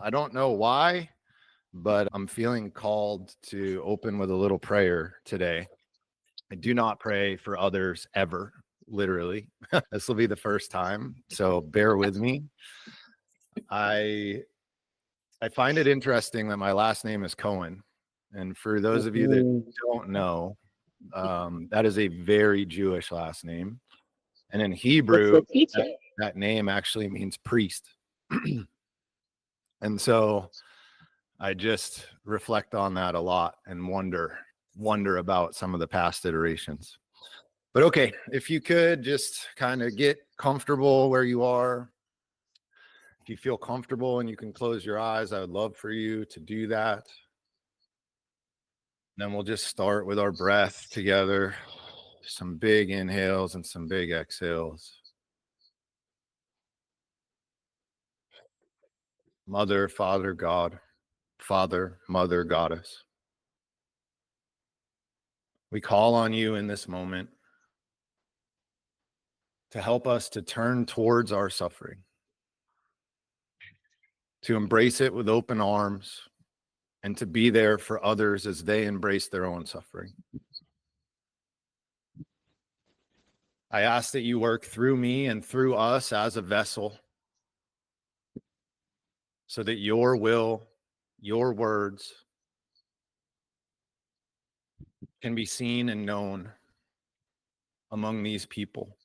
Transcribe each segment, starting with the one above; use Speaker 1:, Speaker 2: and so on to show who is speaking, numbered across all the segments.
Speaker 1: I don't know why, but I'm feeling called to open with a little prayer today. I do not pray for others ever, literally. This will be the first time, so bear with me. I find it interesting that my last name is Cohen. And for those of you that don't know, that is a very Jewish last name. And in Hebrew, that name actually means priest. And so I just reflect on that a lot and wonder about some of the past iterations. But okay, if you could just kind of get comfortable where you are. If you feel comfortable and you can close your eyes, I would love for you to do that. Then we'll just start with our breath together. Some big inhales and some big exhales. Mother, Father, God, Father, Mother, Goddess. We call on you in this moment to help us to turn towards our suffering, to embrace it with open arms, and to be there for others as they embrace their own suffering. I ask that you work through me and through us as a vessel so that your will, your words can be seen and known among these people.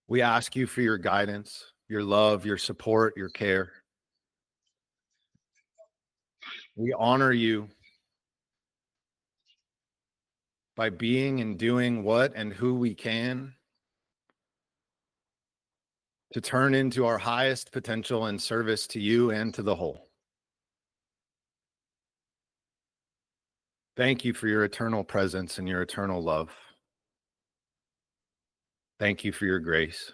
Speaker 1: We ask you for your guidance, your love, your support, your care. We honor you by being and doing what and who we can to turn into our highest potential in service to you and to the whole. Thank you for your eternal presence and your eternal love. Thank you for your grace.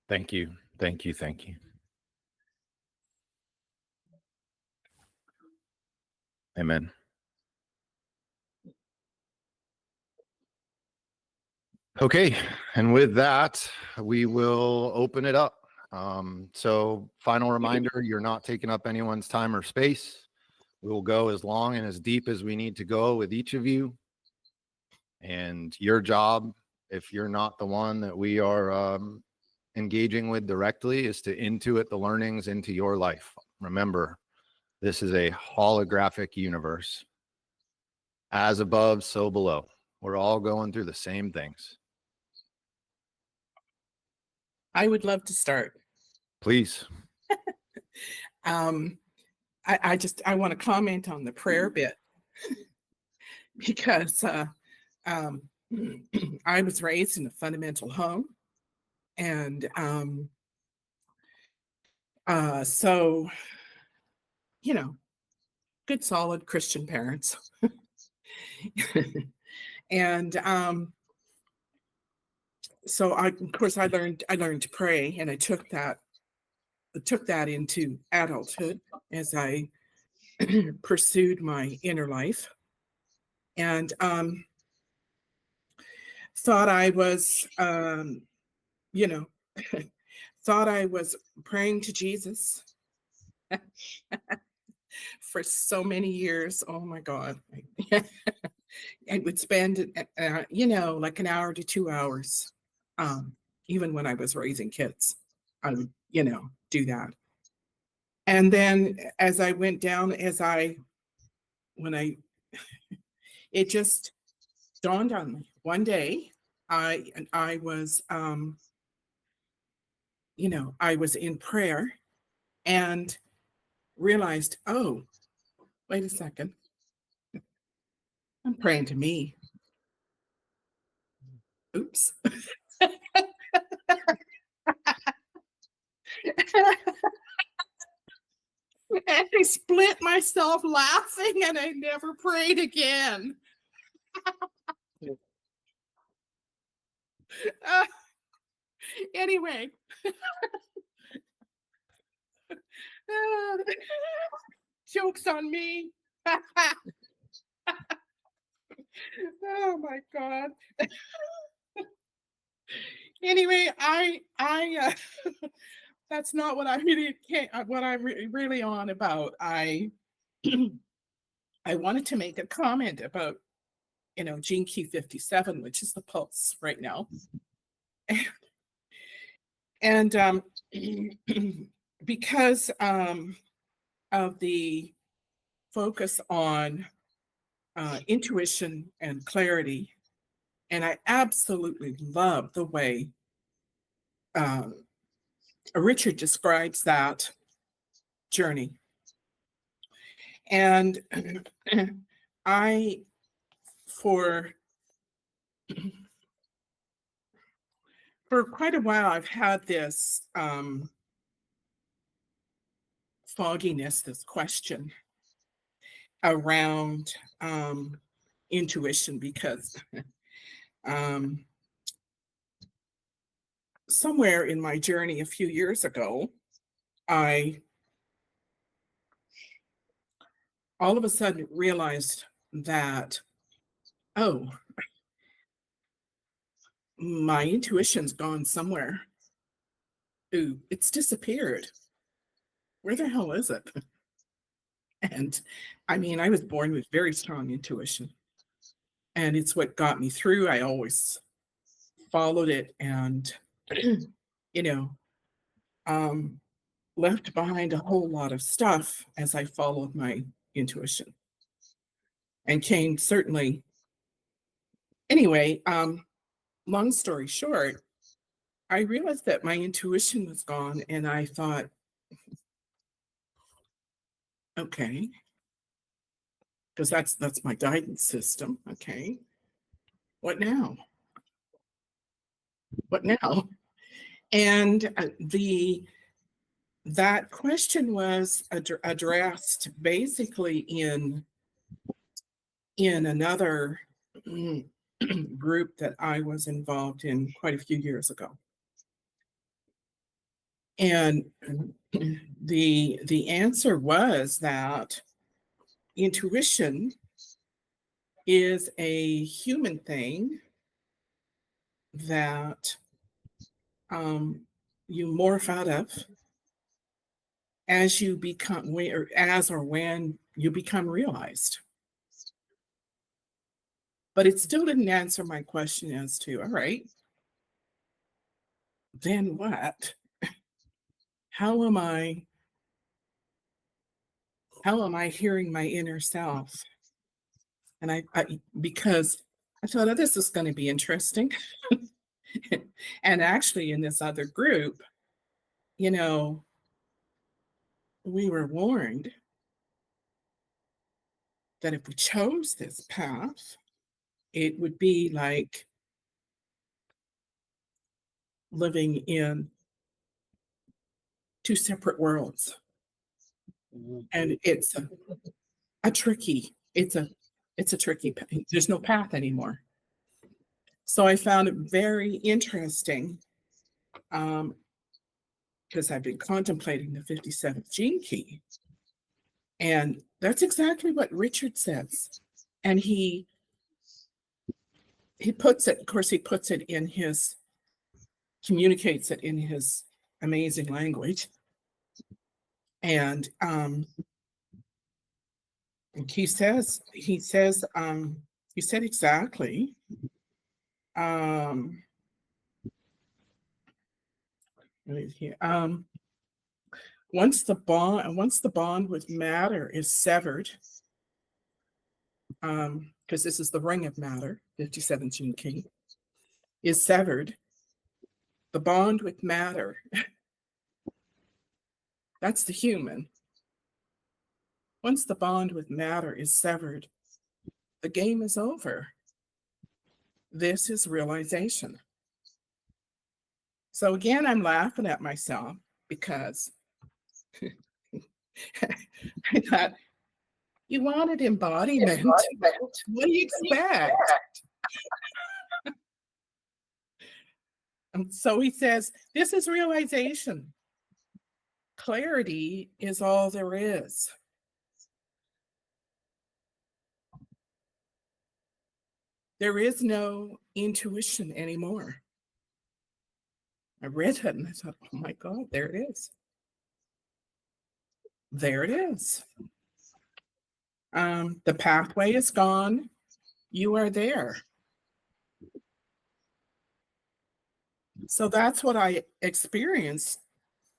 Speaker 1: Thank you, thank you, thank you. Amen. Okay, and with that, we will open it up. So final reminder, you're not taking up anyone's time or space. We will go as long and as deep as we need to go with each of you. And your job, if you're not the one that we are engaging with directly, is to intuit the learnings into your life. Remember, this is a holographic universe. As above, so below. We're all going through the same things.
Speaker 2: I would love to start.
Speaker 1: Please.
Speaker 2: I want to comment on the prayer bit because I was raised in a fundamental home, and so, you know, good solid Christian parents. And so of course I learned to pray, and I took that into adulthood as I pursued my inner life, and thought I was thought I was praying to Jesus for so many years. Oh my God. I would spend like an hour to 2 hours, even when I was raising kids. I would do that. And then as I went down, it just dawned on me one day. I was I was in prayer and realized, oh, wait a second, I'm praying to me. Oops. And I split myself laughing, and I never prayed again. Anyway. Joke's on me. Oh my God. Anyway, that's not what I really what I'm really on about. I I wanted to make a comment about, gene key 57, which is the pulse right now. And because of the focus on intuition and clarity, and I absolutely love the way um, Richard describes that journey. And I, for for quite a while, I've had this fogginess, this question around intuition, because um, somewhere in my journey a few years ago, I all of a sudden realized that, oh, my intuition's gone somewhere. Ooh, it's disappeared. Where the hell is it? And I mean, I was born with very strong intuition, and it's what got me through. I always followed it, and you know, um, left behind a whole lot of stuff as I followed my intuition, and came certainly. Anyway, long story short, I realized that my intuition was gone, and I thought, okay, because that's my guidance system. Okay, what now? What now? And the that question was addressed basically in another group that I was involved in quite a few years ago. And the answer was that intuition is a human thing that you morph out of as you become, or as or when you become realized. But it still didn't answer my question as to, all right, then what? How am I hearing my inner self? And I because I thought, oh, this is going to be interesting. And actually in this other group, you know, we were warned that if we chose this path, it would be like living in two separate worlds. And it's a tricky, it's a tricky, there's no path anymore. So I found it very interesting, because I've been contemplating the 57th gene key. And that's exactly what Richard says. And he puts it, of course, he puts it in his, communicates it in his amazing language. And he says, he said exactly, here, once the bond with matter is severed, because this is the ring of matter, 57 gene key, is severed, the bond with matter, that's the human. Once the bond with matter is severed, the game is over. This is realization. So again, I'm laughing at myself because I thought, you wanted embodiment. What do you expect? And so he says, this is realization. Clarity is all there is. There is no intuition anymore. I read it and I thought, oh my God, there it is. There it is. The pathway is gone. You are there. So that's what I experienced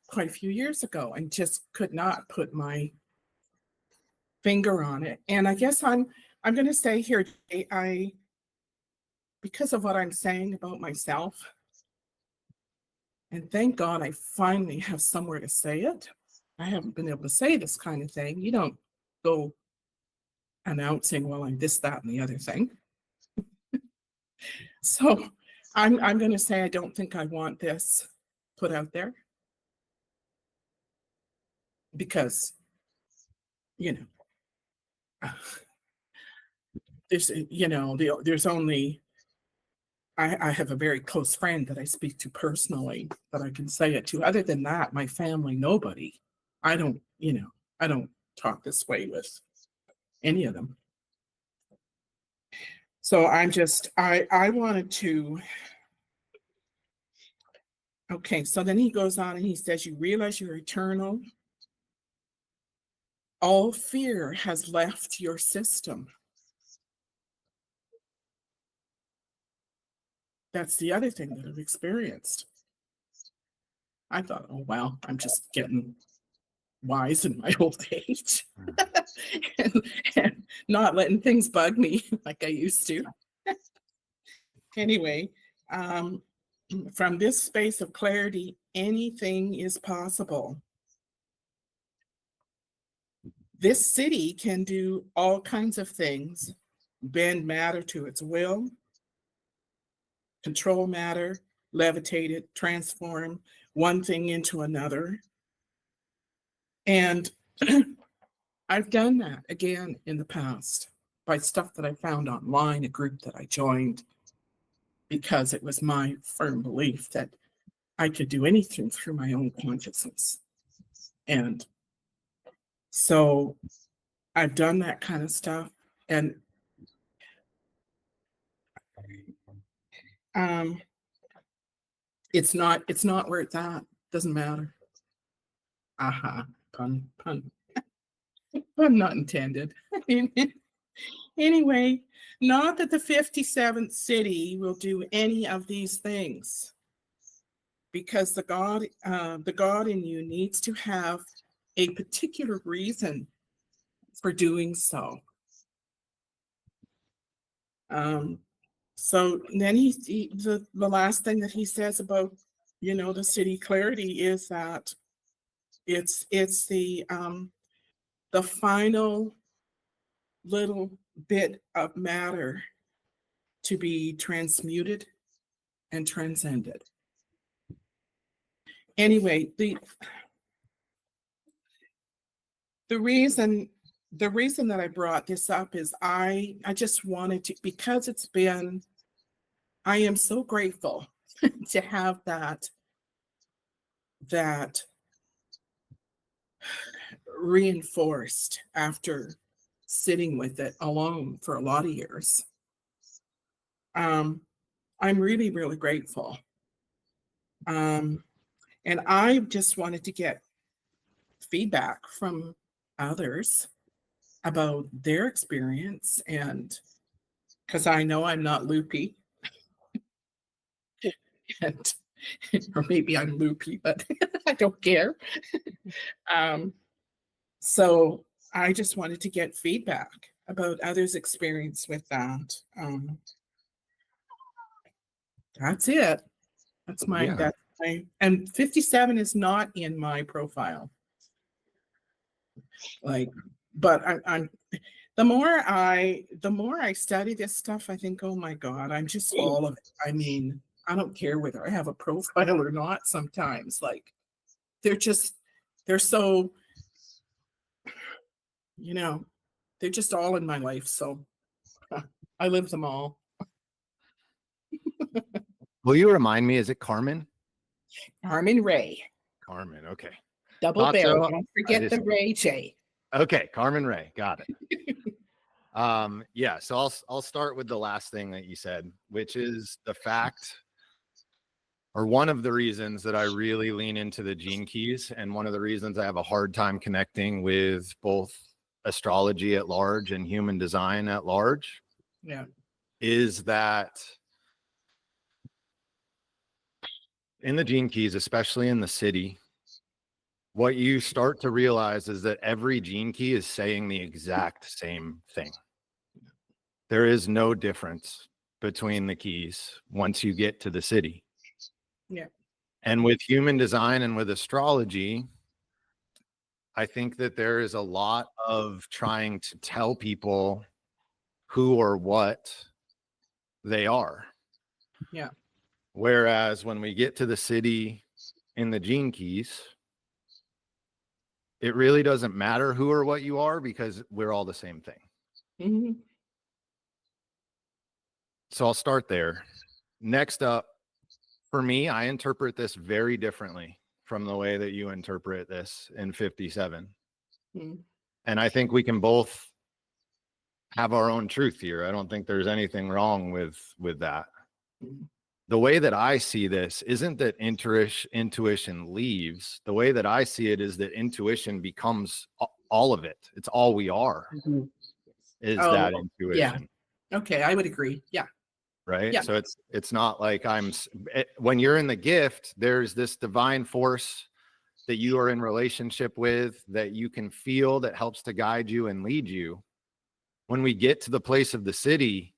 Speaker 2: quite a few years ago and just could not put my finger on it. And I guess I'm going to say here, because of what I'm saying about myself, and thank God I finally have somewhere to say it. I haven't been able to say this kind of thing. You don't go announcing, well, I'm this, that, and the other thing. So I'm going to say I don't think I want this put out there because, there's only, I have a very close friend that I speak to personally that I can say it to. Other than that, my family, nobody. I don't talk this way with any of them. So I wanted to, okay, so then he goes on and he says, you realize you're eternal. All fear has left your system. That's the other thing that I've experienced. I thought, oh, wow, I'm just getting wise in my old age and not letting things bug me like I used to. Anyway, from this space of clarity, anything is possible. This city can do all kinds of things, bend matter to its will, control matter, levitate it, transform one thing into another. And I've done that again in the past by stuff that I found online, a group that I joined, because it was my firm belief that I could do anything through my own consciousness. And so I've done that kind of stuff. And it's not where it's at. Doesn't matter. Aha, pun not intended. Anyway, not that the 57th city will do any of these things, because the God in you needs to have a particular reason for doing so. So then the last thing that he says about, the city clarity is that it's the final little bit of matter to be transmuted and transcended. Anyway, the reason that I brought this up is I just wanted to, because I am so grateful to have that reinforced after sitting with it alone for a lot of years. I'm really, really grateful. And I just wanted to get feedback from others about their experience, and because I know I'm not loopy, and or maybe I'm loopy, but I don't care. So I just wanted to get feedback about others' experience with that. That's it. That's my, and 57 is not in my profile. But I'm the more I study this stuff, I think, oh my God, I'm just all of it. I mean, I don't care whether I have a profile or not sometimes. Like, they're so, they're just all in my life. So I live them all.
Speaker 1: Will you remind me, is it Carmen?
Speaker 2: Carmen Ray.
Speaker 1: Carmen, okay.
Speaker 2: Double barrel. Don't forget the Ray J.
Speaker 1: Okay, Carmen Ray, got it. Yeah, so I'll start with the last thing that you said, which is the fact or one of the reasons that I really lean into the gene keys, and one of the reasons I have a hard time connecting with both astrology at large and human design at large,
Speaker 2: Yeah.
Speaker 1: is that in the gene keys, especially in the city, what you start to realize is that every gene key is saying the exact same thing. There is no difference between the keys once you get to the city.
Speaker 2: Yeah.
Speaker 1: And with human design and with astrology, I think that there is a lot of trying to tell people who or what they are.
Speaker 2: Yeah.
Speaker 1: Whereas when we get to the city in the gene keys, it really doesn't matter who or what you are because we're all the same thing.
Speaker 2: Mm-hmm.
Speaker 1: So I'll start there. Next up, for me, I interpret this very differently from the way that you interpret this in 57.
Speaker 2: Mm-hmm.
Speaker 1: And I think we can both have our own truth here. I don't think there's anything wrong with that.
Speaker 2: Mm-hmm.
Speaker 1: The way that I see this isn't that intuition leaves. The way that I see it is that intuition becomes all of it. It's all we are, is that intuition.
Speaker 2: Yeah. Okay, I would agree. Yeah.
Speaker 1: Right.
Speaker 2: Yeah.
Speaker 1: So it's not like when you're in the gift, there's this divine force that you are in relationship with, that you can feel, that helps to guide you and lead you. When we get to the place of the city,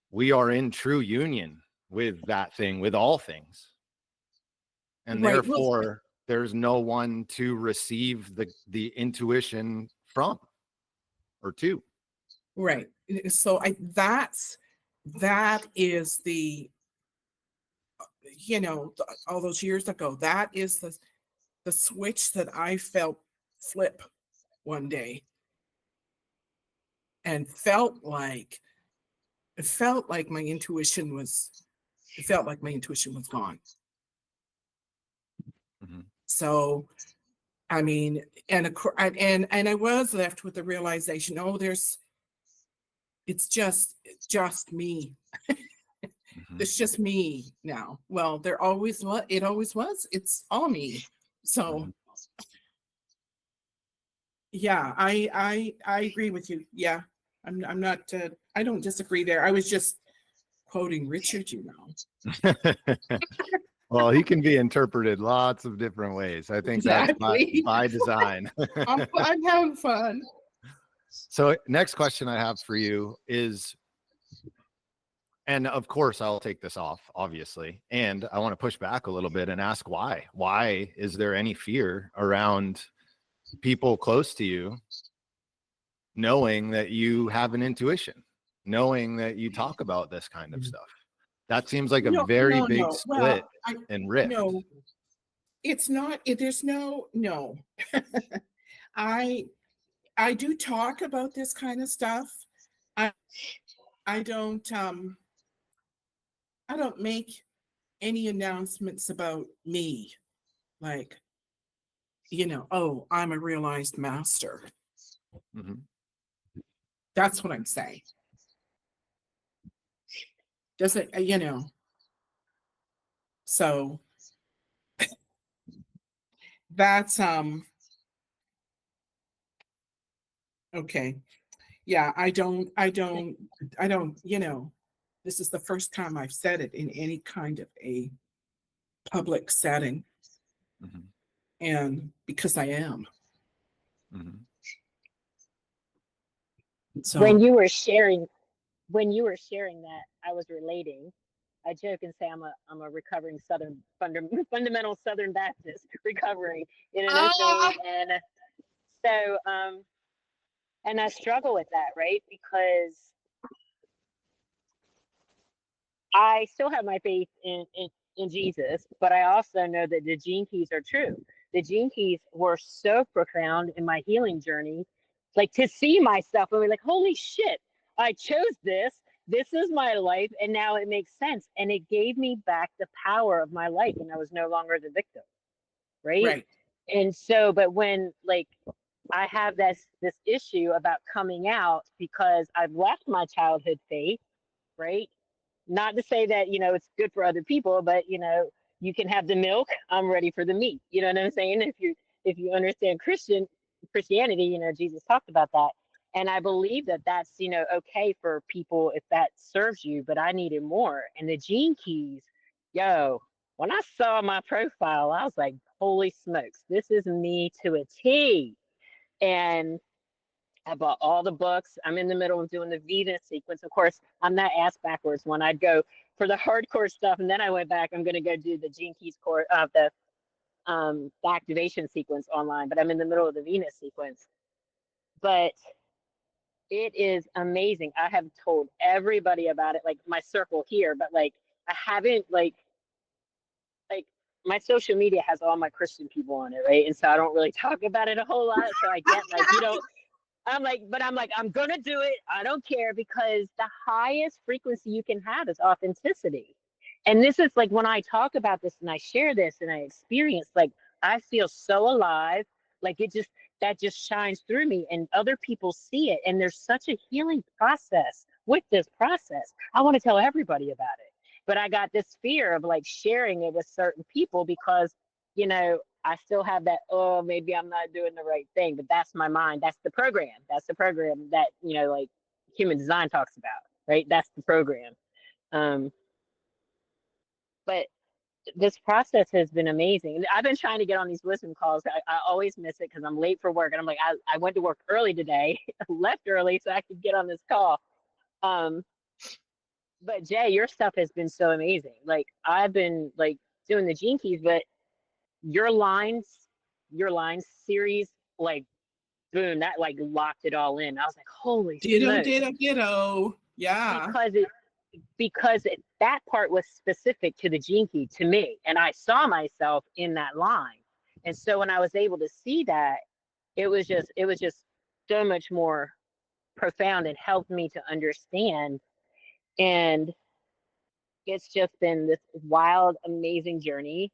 Speaker 1: we are in true union with that thing, with all things. And
Speaker 2: Right. Well,
Speaker 1: therefore, there's no one to receive the intuition from or to.
Speaker 2: right. So that is the, all those years ago, that is the switch that I felt flip one day, and it felt like my intuition was gone.
Speaker 1: Mhm.
Speaker 2: So, I mean, and I was left with the realization, oh, it's just me.
Speaker 1: Mhm.
Speaker 2: It's just me now. Well, it always was. It's all me. So
Speaker 1: Mhm.
Speaker 2: yeah, I agree with you. Yeah. I'm not I don't disagree there. I was just quoting Richard,
Speaker 1: Well, he can be interpreted lots of different ways. I think that's
Speaker 2: Exactly.
Speaker 1: by design.
Speaker 2: I'm having fun.
Speaker 1: So next question I have for you is, and of course I'll take this off, obviously, and I want to push back a little bit and ask why. Why is there any fear around people close to you knowing that you have an intuition, knowing that you talk about this kind of stuff? That seems like a
Speaker 2: No,
Speaker 1: very
Speaker 2: no,
Speaker 1: big
Speaker 2: no.
Speaker 1: split
Speaker 2: Well,
Speaker 1: and rift.
Speaker 2: no, it's not. There's no. I I do talk about this kind of stuff. I I don't um I don't make any announcements about me, like, oh, I'm a realized master.
Speaker 1: Mhm.
Speaker 2: That's what I'm saying. Does it, so that's okay. Yeah, I don't, this is the first time I've said it in any kind of a public setting,
Speaker 1: Mhm.
Speaker 2: and because I am.
Speaker 1: Mhm.
Speaker 2: So,
Speaker 3: When you were sharing that, I was relating. I joke and say I'm a recovering fundamental Southern Baptist, recovering, you know what I'm saying? And so and I struggle with that, right? Because I still have my faith in Jesus, but I also know that the gene keys are true. The gene keys were so profound in my healing journey, like to see myself and be like, holy shit, I chose this. This is my life, and now it makes sense. And it gave me back the power of my life, and I was no longer the victim, right?
Speaker 2: right,
Speaker 3: And so, but when like I have this issue about coming out because I've left my childhood faith, right? Not to say that, it's good for other people, but, you can have the milk, I'm ready for the meat. You know what I'm saying? If you understand Christianity, you know, Jesus talked about that. And I believe that that's, you know, okay for people if that serves you, but I needed more. And the Gene Keys, yo, when I saw my profile, I was like, holy smokes, this is me to a T. And I bought all the books. I'm in the middle of doing the Venus sequence. Of course, I'm that ass backwards one. I'd go for the hardcore stuff, and then I went back. I'm going to go do the Gene Keys course of the activation sequence online, but I'm in the middle of the Venus sequence. But it is amazing. I have told everybody about it, like my circle here, but like I haven't like my social media has all my Christian people on it, right? And so I don't really talk about it a whole lot. So I get like, you know, I'm like, I'm gonna do it. I don't care, because the highest frequency you can have is authenticity. And this is like when I talk about this and I share this and I experience, like I feel so alive, like that just shines through me and other people see it. And there's such a healing process with this process. I want to tell everybody about it. But I got this fear of like sharing it with certain people because, you know, I still have that, oh, maybe I'm not doing the right thing, but that's my mind. That's the program. That's the program that, you know, like human design talks about, right? That's the program. But this process has been amazing. I've been trying to get on these listen calls. I always miss it because I'm late for work. And I'm like, I went to work early today, left early so I could get on this call. But Jay, your stuff has been so amazing. Like I've been like doing the Gene Keys, but your lines series, like boom, that like locked it all in. I was like, holy smokes.
Speaker 2: Ditto. Yeah.
Speaker 3: Because that part was specific to the Gene Key to me, and I saw myself in that line. And so when I was able to see that, it was just so much more profound and helped me to understand. And it's just been this wild, amazing journey.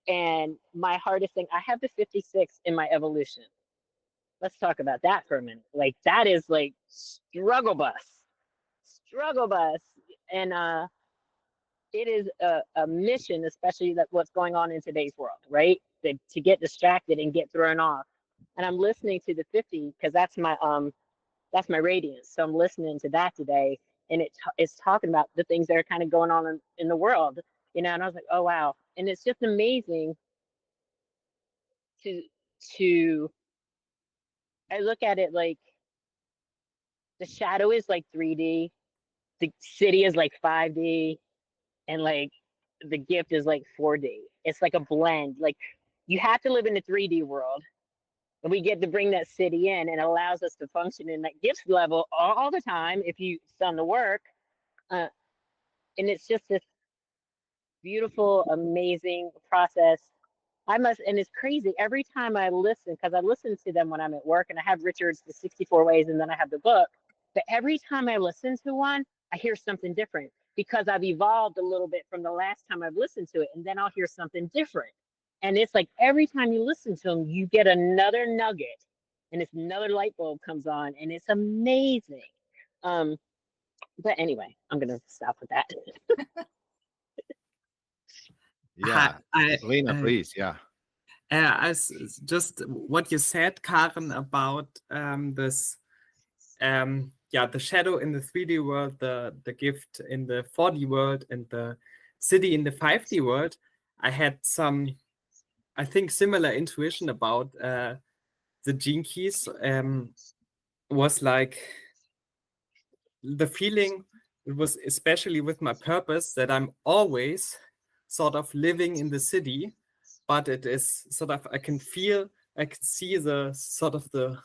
Speaker 3: And my hardest thing, I have the 56 in my evolution. Let's talk about that for a minute. Like that is like struggle bus. And it is a mission, especially that what's going on in today's world, right? To get distracted and get thrown off. And I'm listening to the 50 because that's my radiance. So I'm listening to that today, and it's talking about the things that are kind of going on in the world, you know. And I was like, oh wow. And it's just amazing to I look at it like the shadow is like 3D, the city is like 5D, and like the gift is like 4D. It's like a blend. Like you have to live in the 3D world, and we get to bring that city in, and it allows us to function in that gift level all the time if you've done the work. And it's just this beautiful, amazing process. And it's crazy every time I listen, because I listen to them when I'm at work, and I have Richard's The 64 Ways, and then I have the book. But every time I listen to one, I hear something different because I've evolved a little bit from the last time I've listened to it, and then I'll hear something different. And it's like every time you listen to them, you get another nugget, and it's another light bulb comes on, and it's amazing. But anyway, I'm gonna stop with that.
Speaker 1: Yeah, Lena, please. Yeah.
Speaker 4: Just what you said, Karen, about this, the shadow in the 3D world, the gift in the 4D world, and the city in the 5D world. I had some, I think, similar intuition about the Gene Keys. Was like the feeling, it was especially with my purpose, that I'm always sort of living in the city, but it is sort of, I can see the sort of the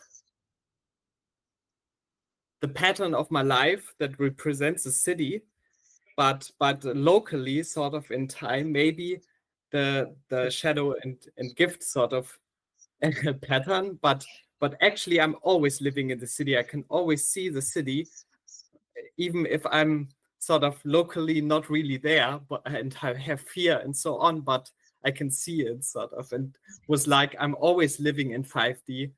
Speaker 4: pattern of my life that represents the city, but locally, sort of in time, maybe the shadow and gift sort of pattern, but actually I'm always living in the city. I can always see the city, even if I'm sort of locally not really there, and I have fear and so on, but I can see it sort of, and was like, I'm always living in 5D.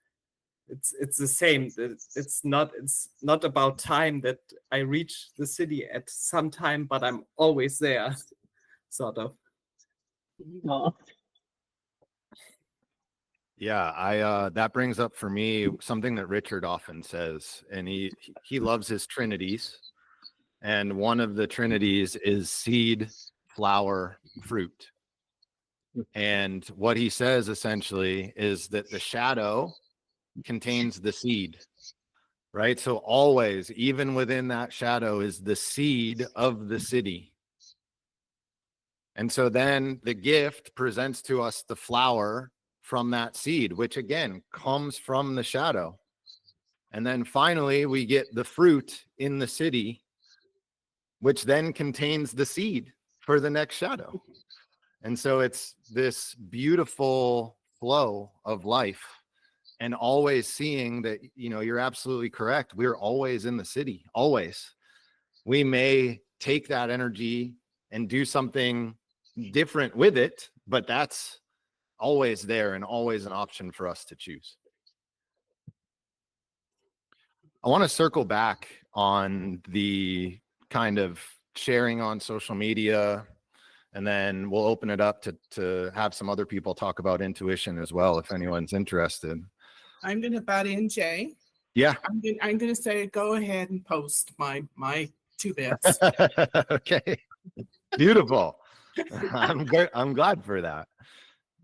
Speaker 4: It's the same. It's not about time that I reach the city at some time, but I'm always there, sort of.
Speaker 3: Oh.
Speaker 1: Yeah, I that brings up for me something that Richard often says, and he loves his trinities, and one of the trinities is seed, flower, fruit. And what he says essentially is that the shadow contains the seed, right? So always, even within that shadow, is the seed of the city. And so then the gift presents to us the flower from that seed, which again comes from the shadow. And then finally, we get the fruit in the city, which then contains the seed for the next shadow. And so it's this beautiful flow of life, and always seeing that, you know, you're absolutely correct. We're always in the city, always. We may take that energy and do something different with it, but that's always there and always an option for us to choose. I want to circle back on the kind of sharing on social media, and then we'll open it up to have some other people talk about intuition as well, if anyone's interested.
Speaker 2: I'm going to butt in, Jay.
Speaker 1: Yeah.
Speaker 2: I'm going to say, go ahead and post my 2 bits.
Speaker 1: Okay. Beautiful. I'm glad for that.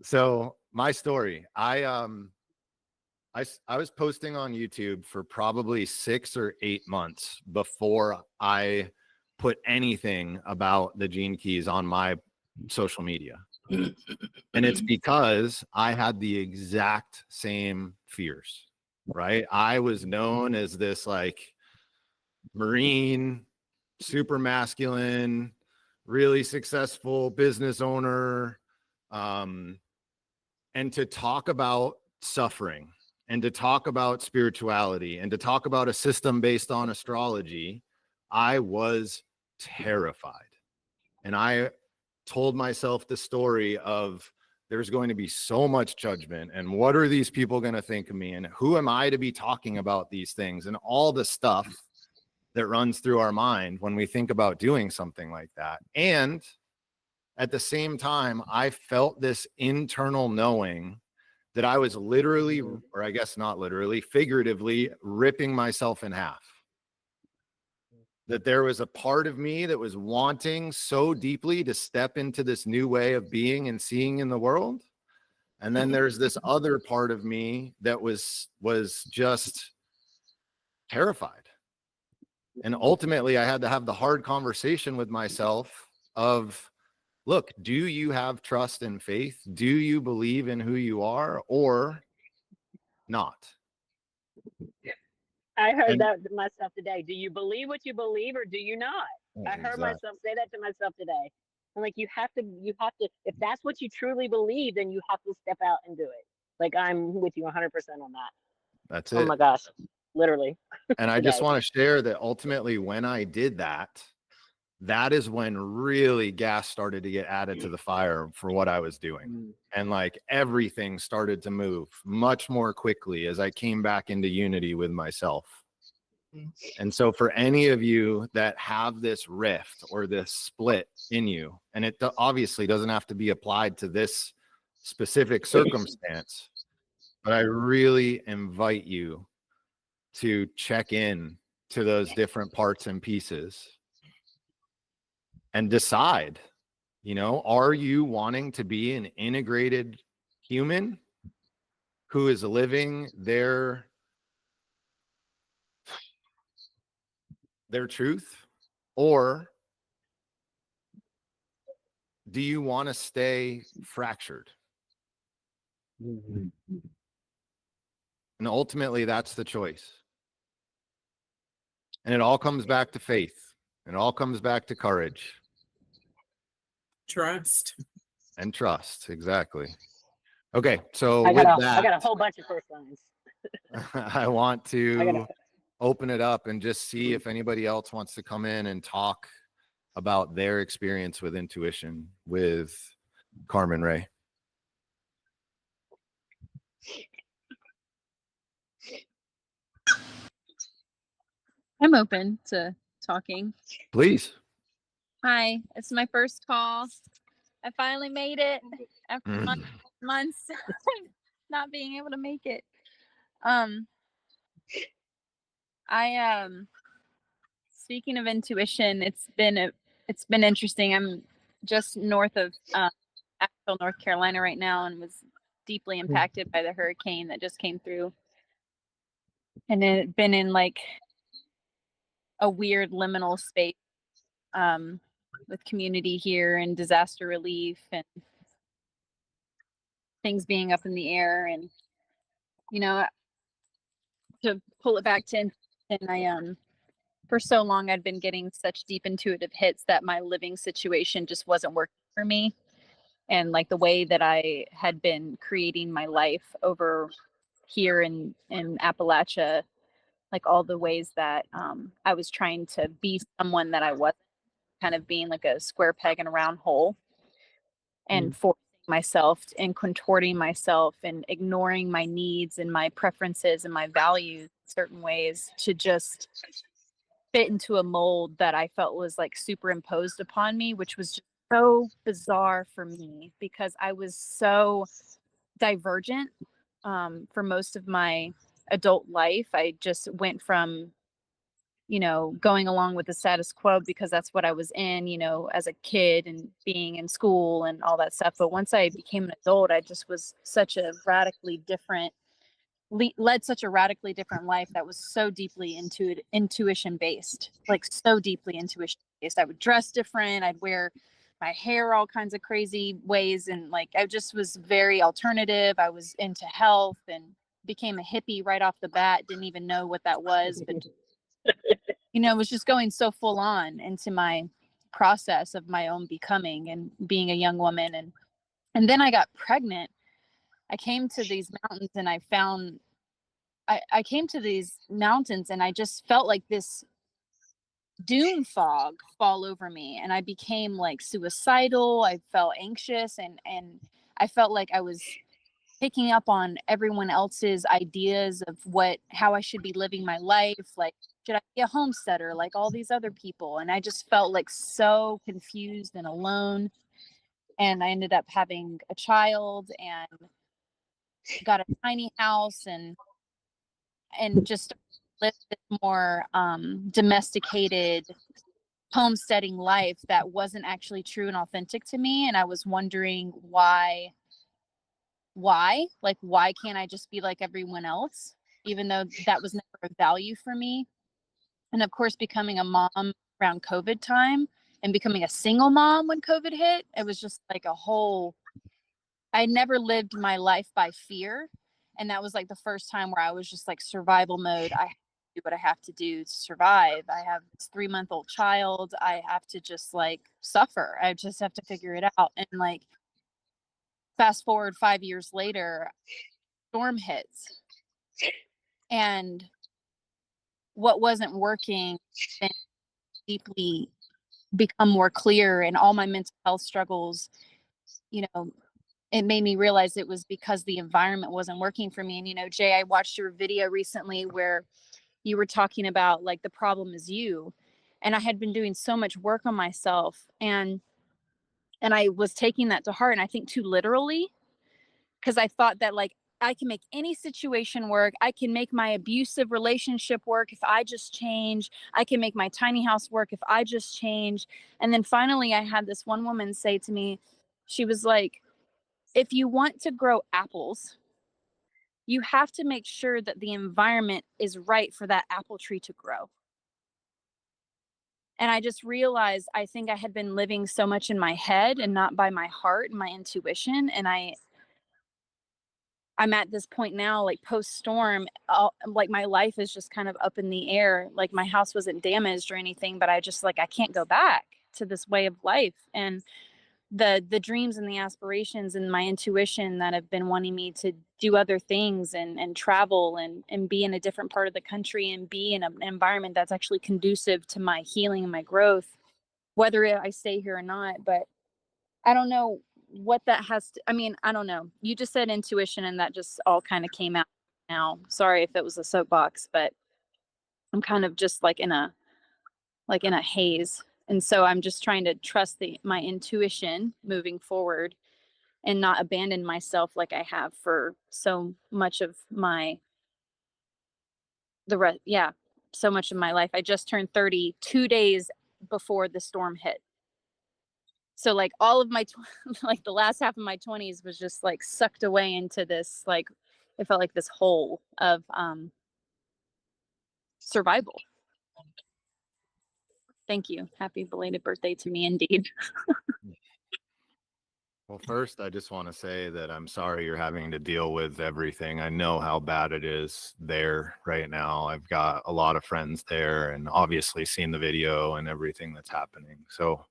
Speaker 1: So my story, I was posting on YouTube for probably 6 or 8 months before I put anything about the Gene Keys on my social media. And it's because I had the exact same fears, right? I was known as this like Marine, super masculine, really successful business owner. And to talk about suffering, and to talk about spirituality, and to talk about a system based on astrology, I was terrified. And I told myself the story of there's going to be so much judgment, and what are these people going to think of me, and who am I to be talking about these things, and all the stuff that runs through our mind when we think about doing something like that. And at the same time, I felt this internal knowing that I was literally, or I guess not literally, figuratively ripping myself in half. That there was a part of me that was wanting so deeply to step into this new way of being and seeing in the world. And then there's this other part of me that was just terrified. And ultimately, I had to have the hard conversation with myself of, look, do you have trust and faith? Do you believe in who you are, or not?
Speaker 3: I heard
Speaker 1: And
Speaker 3: that myself today. Do you believe what you believe, or do you not? I heard
Speaker 1: exactly.
Speaker 3: myself say that to myself today. I'm like, you have to, if that's what you truly believe, then you have to step out and do it. Like, I'm with you 100% on that.
Speaker 1: That's
Speaker 3: Oh
Speaker 1: it.
Speaker 3: my gosh, literally.
Speaker 1: And I just
Speaker 3: Today.
Speaker 1: want to share that ultimately, when I did that, that is when really gas started to get added to the fire for what I was doing. And like everything started to move much more quickly as I came back into unity with myself. And so for any of you that have this rift or this split in you, and it obviously doesn't have to be applied to this specific circumstance, but I really invite you to check in to those different parts and pieces and decide, you know, are you wanting to be an integrated human who is living their truth, or do you want to stay fractured? And ultimately, that's the choice. And it all comes back to faith. It all comes back to courage.
Speaker 2: Trust.
Speaker 1: And trust. Exactly. Okay. So
Speaker 3: I
Speaker 1: with
Speaker 3: got
Speaker 1: that,
Speaker 3: a whole bunch of first lines.
Speaker 1: I want to
Speaker 3: I got
Speaker 1: open it up and just see if anybody else wants to come in and talk about their experience with intuition with Carmen Ray.
Speaker 5: I'm open to talking.
Speaker 1: Please.
Speaker 5: Hi, it's my first call. I finally made it after
Speaker 1: Mm.
Speaker 5: months not being able to make it. I speaking of intuition, it's been interesting. I'm just north of Asheville, North Carolina right now, and was deeply impacted by the hurricane that just came through. And it been in like a weird liminal space with community here and disaster relief and things being up in the air. And to pull it back to intuition, I for so long I'd been getting such deep intuitive hits that my living situation just wasn't working for me. And like the way that I had been creating my life over here in Appalachia, like all the ways that I was trying to be someone that I wasn't, kind of being like a square peg in a round hole, and forcing myself and contorting myself and ignoring my needs and my preferences and my values in certain ways to just fit into a mold that I felt was like superimposed upon me, which was just so bizarre for me because I was so divergent for most of my adult life. I just went from going along with the status quo because that's what I was in, as a kid and being in school and all that stuff. But once I became an adult, I just was such a radically different, led such a radically different life that was so deeply intuition based, like so deeply intuition based. I would dress different. I'd wear my hair all kinds of crazy ways. And like, I just was very alternative. I was into health and became a hippie right off the bat. Didn't even know what that was, but was just going so full on into my process of my own becoming and being a young woman. And then I got pregnant. I came to these mountains and I came to these mountains and I just felt like this dune fog fall over me, and I became like suicidal. I felt anxious and I felt like I was picking up on everyone else's ideas of how I should be living my life. Like, should I be a homesteader like all these other people? And I just felt like so confused and alone. And I ended up having a child and got a tiny house and just lived this more domesticated homesteading life that wasn't actually true and authentic to me. And I was wondering why can't I just be like everyone else, even though that was never a value for me. And of course, becoming a mom around COVID time and becoming a single mom when COVID hit, it was just like I never lived my life by fear. And that was like the first time where I was just like survival mode. I have to do what I have to do to survive. I have this 3-month-old child. I have to just like suffer. I just have to figure it out. And like, fast forward 5 years later, storm hits. And what wasn't working then deeply become more clear, and all my mental health struggles, it made me realize it was because the environment wasn't working for me. And Jay, I watched your video recently where you were talking about like the problem is you, and I had been doing so much work on myself, and I was taking that to heart, and I think too literally, because I thought that like I can make any situation work. I can make my abusive relationship work if I just change. I can make my tiny house work if I just change. And then finally I had this one woman say to me, she was like, if you want to grow apples, you have to make sure that the environment is right for that apple tree to grow. And I just realized I think I had been living so much in my head and not by my heart and my intuition. And I'm at this point now, like post storm, like my life is just kind of up in the air. Like my house wasn't damaged or anything, but I just like, I can't go back to this way of life. And the dreams and the aspirations and my intuition that have been wanting me to do other things and travel and be in a different part of the country and be in an environment that's actually conducive to my healing and my growth, whether I stay here or not. But I don't know what that has to, I mean, I don't know. You just said intuition and that just all kind of came out now. Sorry if it was a soapbox, but I'm kind of just like in a haze. And so I'm just trying to trust my intuition moving forward and not abandon myself like I have for so much of so much of my life. I just turned 30 2 days before the storm hit. So like all of my like the last half of my 20s was just like sucked away into this, like it felt like this hole of survival. Thank you. Happy belated birthday to me indeed.
Speaker 1: Well, first, I just want to say that I'm sorry you're having to deal with everything. I know how bad it is there right now. I've got a lot of friends there and obviously seen the video and everything that's happening. So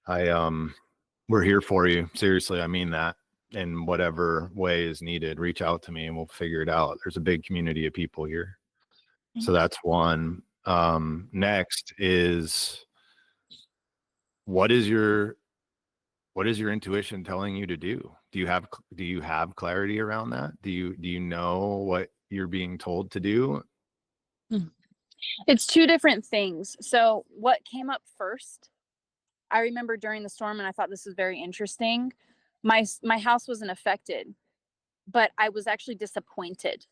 Speaker 1: we're here for you. Seriously, I mean that. In whatever way is needed, reach out to me and we'll figure it out. There's a big community of people here. So that's one. Next is what is your intuition telling you to do? Do you have clarity around that? Do you know what you're being told to do?
Speaker 5: It's two different things. So what came up first, I remember during the storm, and I thought this was very interesting. My house wasn't affected, but I was actually disappointed.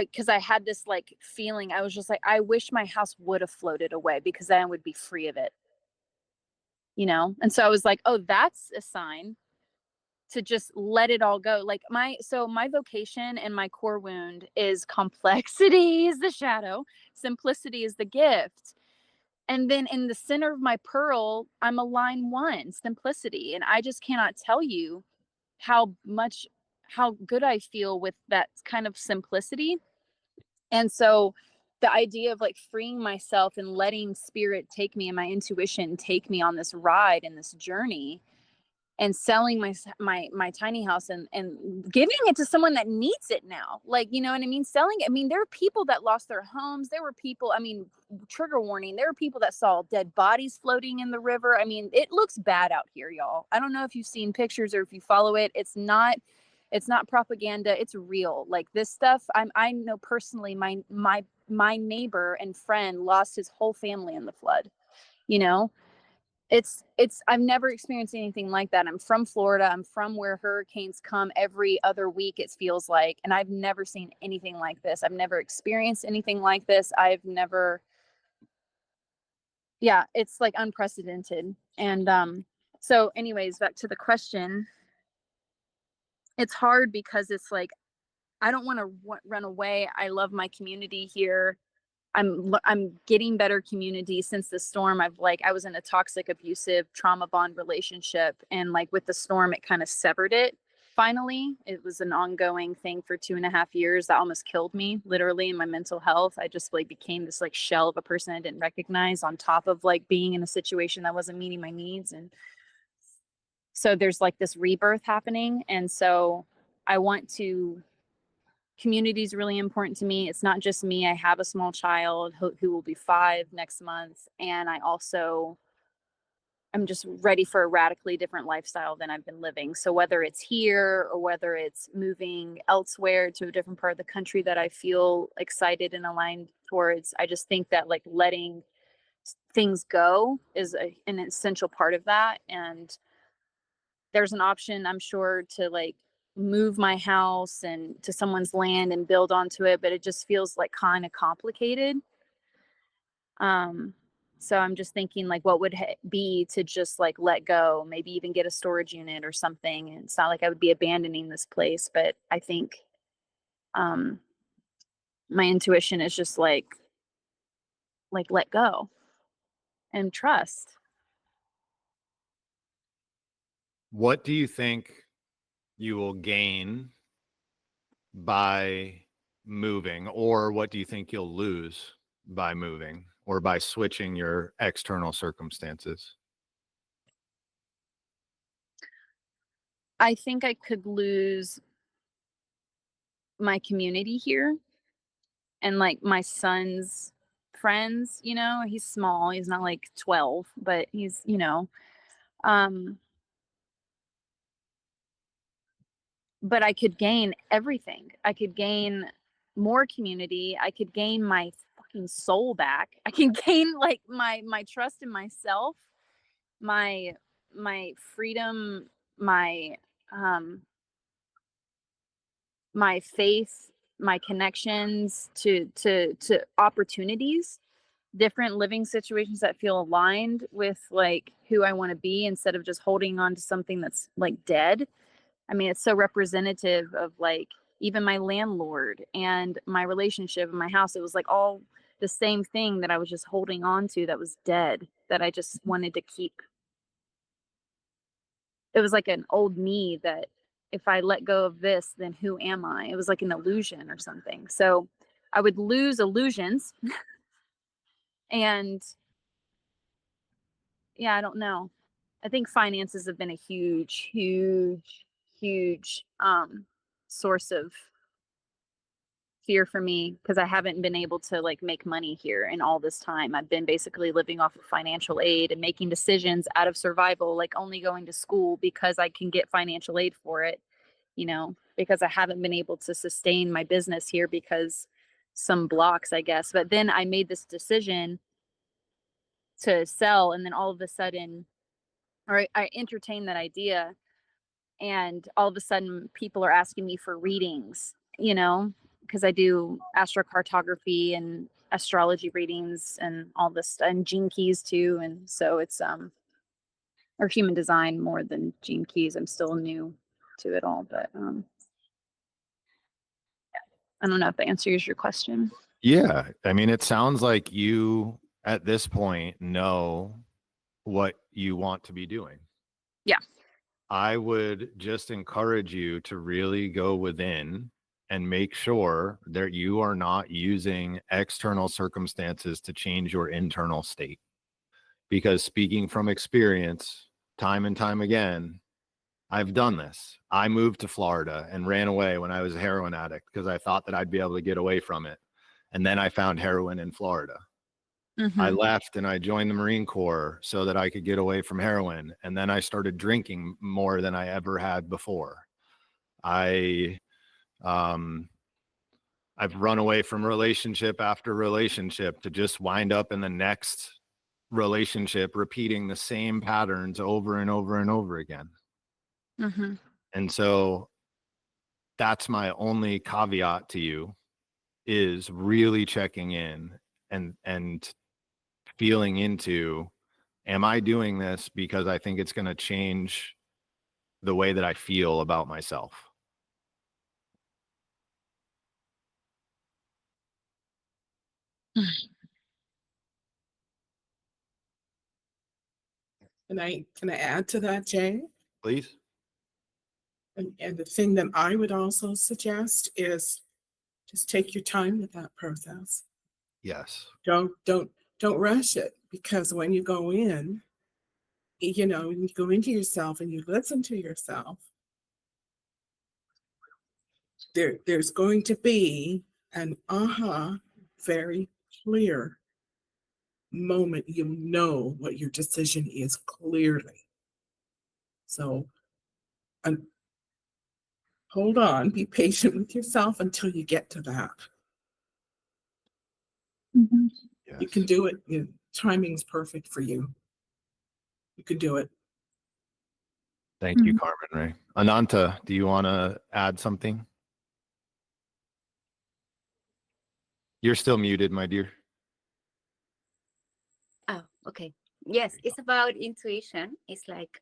Speaker 5: Because I had this like feeling, I was just like, I wish my house would have floated away because then I would be free of it. And so I was like, oh, that's a sign to just let it all go. Like my vocation and my core wound is complexity is the shadow, simplicity is the gift. And then in the center of my pearl, I'm a line 1, simplicity. And I just cannot tell you how good I feel with that kind of simplicity. And so the idea of like freeing myself and letting spirit take me and my intuition take me on this ride and this journey, and selling my tiny house and giving it to someone that needs it now. Like, you know what I mean? Selling it. I mean, there are people that lost their homes. There were people, I mean, trigger warning. There were people that saw dead bodies floating in the river. I mean, it looks bad out here, y'all. I don't know if you've seen pictures or if you follow it. It's not propaganda. It's real. Like this stuff, I know personally my neighbor and friend lost his whole family in the flood, you know? It's I've never experienced anything like that. I'm from Florida. I'm from where hurricanes come every other week, it feels like, and I've never seen anything like this. I've never experienced anything like this. It's like unprecedented. And so anyways, back to the question. It's hard because it's like I don't want to run away. I love my community here. I'm getting better community since the storm. I was in a toxic, abusive, trauma bond relationship, and like with the storm, it kind of severed it. Finally, it was an ongoing thing for 2.5 years that almost killed me, literally, in my mental health. I just like became this like shell of a person I didn't recognize, on top of like being in a situation that wasn't meeting my needs. And so there's like this rebirth happening, and so I want to. Community is really important to me. It's not just me. I have a small child who will be 5 next month. And I'm just ready for a radically different lifestyle than I've been living. So whether it's here or whether it's moving elsewhere to a different part of the country that I feel excited and aligned towards, I just think that like letting things go is an essential part of that. And there's an option, I'm sure, to like move my house and to someone's land and build onto it, but it just feels like kind of complicated. So I'm just thinking like what would be to just like let go, maybe even get a storage unit or something. And it's not like I would be abandoning this place, but I think my intuition is just like let go and trust.
Speaker 1: What do you think you will gain by moving, or what do you think you'll lose by moving or by switching your external circumstances?
Speaker 5: I think I could lose my community here and like my son's friends. He's small, he's not like 12, but he's but I could gain everything. I could gain more community. I could gain my fucking soul back. I can gain like my trust in myself, my freedom, my my faith, my connections to opportunities, different living situations that feel aligned with like who I want to be, instead of just holding on to something that's like dead. I mean, it's so representative of like even my landlord and my relationship in my house. It was like all the same thing that I was just holding on to that was dead, that I just wanted to keep. It was like an old me that if I let go of this, then who am I? It was like an illusion or something. So I would lose illusions. And yeah, I don't know. I think finances have been a huge source of fear for me, because I haven't been able to like make money here in all this time. I've been basically living off of financial aid and making decisions out of survival, like only going to school because I can get financial aid for it, you know, because I haven't been able to sustain my business here because some blocks, I guess. But then I made this decision to sell, and then all of a sudden, or I entertained that idea, and all of a sudden people are asking me for readings, you know, because I do astrocartography and astrology readings and all this, and gene keys too. And so it's or human design more than gene keys. I'm still new to it all, but I don't know if that answers your question.
Speaker 1: Yeah. I mean, it sounds like you at this point know what you want to be doing.
Speaker 5: Yeah.
Speaker 1: I would just encourage you to really go within and make sure that you are not using external circumstances to change your internal state. Because speaking from experience, time and time again, I've done this. I moved to Florida and ran away when I was a heroin addict because I thought that I'd be able to get away from it. And then I found heroin in Florida. I left and I joined the Marine Corps so that I could get away from heroin. And then I started drinking more than I ever had before. I've run away from relationship after relationship to just wind up in the next relationship, repeating the same patterns over and over and over again. And so that's my only caveat to you, is really checking in and feeling into, am I doing this because I think it's going to change the way that I feel about myself?
Speaker 2: Can I add to that, Jay?
Speaker 1: Please.
Speaker 2: And the thing that I would also suggest is just take your time with that process.
Speaker 1: Yes.
Speaker 2: Don't rush it, because when you go in, you know, you go into yourself and you listen to yourself, there's going to be an very clear moment. You know what your decision is clearly. So hold on, be patient with yourself until you get to that.
Speaker 1: Yes.
Speaker 2: You can do it. Timing's perfect for you. You can do it.
Speaker 1: Thank you, Carmen Ray. Ananta, do you want to add something? You're still muted, my dear.
Speaker 6: Oh, okay. Yes, it's about intuition. It's like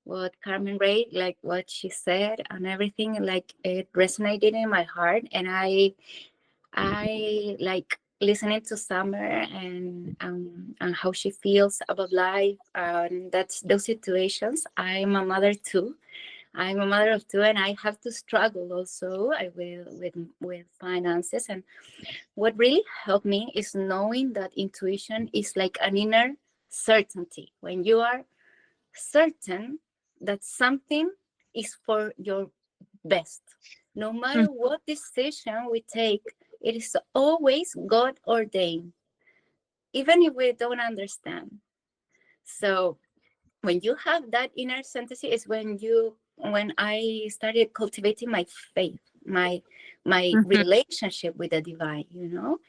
Speaker 6: what Carmen Ray, like what she said and everything, like it resonated in my heart. And I like listening to Summer and how she feels about life. And that's those situations. I'm a mother too. I'm a mother of two, and I have to struggle also with finances. And what really helped me is knowing that intuition is like an inner certainty. When you are certain that something is for your best, no matter what decision we take, it is always God ordained, even if we don't understand. So when you have that inner certainty is when I started cultivating my faith. my
Speaker 5: Mhm.
Speaker 6: relationship with the divine, you know,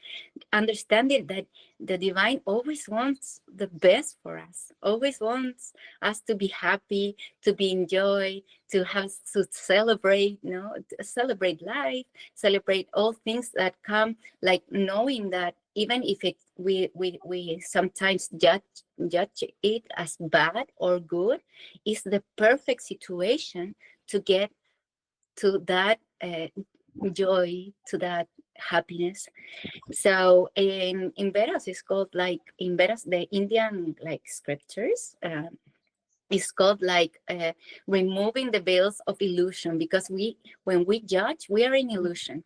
Speaker 6: understanding that the divine always wants the best for us, always wants us to be happy, to be in joy, to have to celebrate, you know, to celebrate life, celebrate all things that come, like knowing that even if it we sometimes judge it as bad or good, is the perfect situation to get to that joy, to that happiness. So in Vedas, it's called like in Vedas, the Indian like scriptures. It's called like removing the veils of illusion, because when we judge, we are in illusion.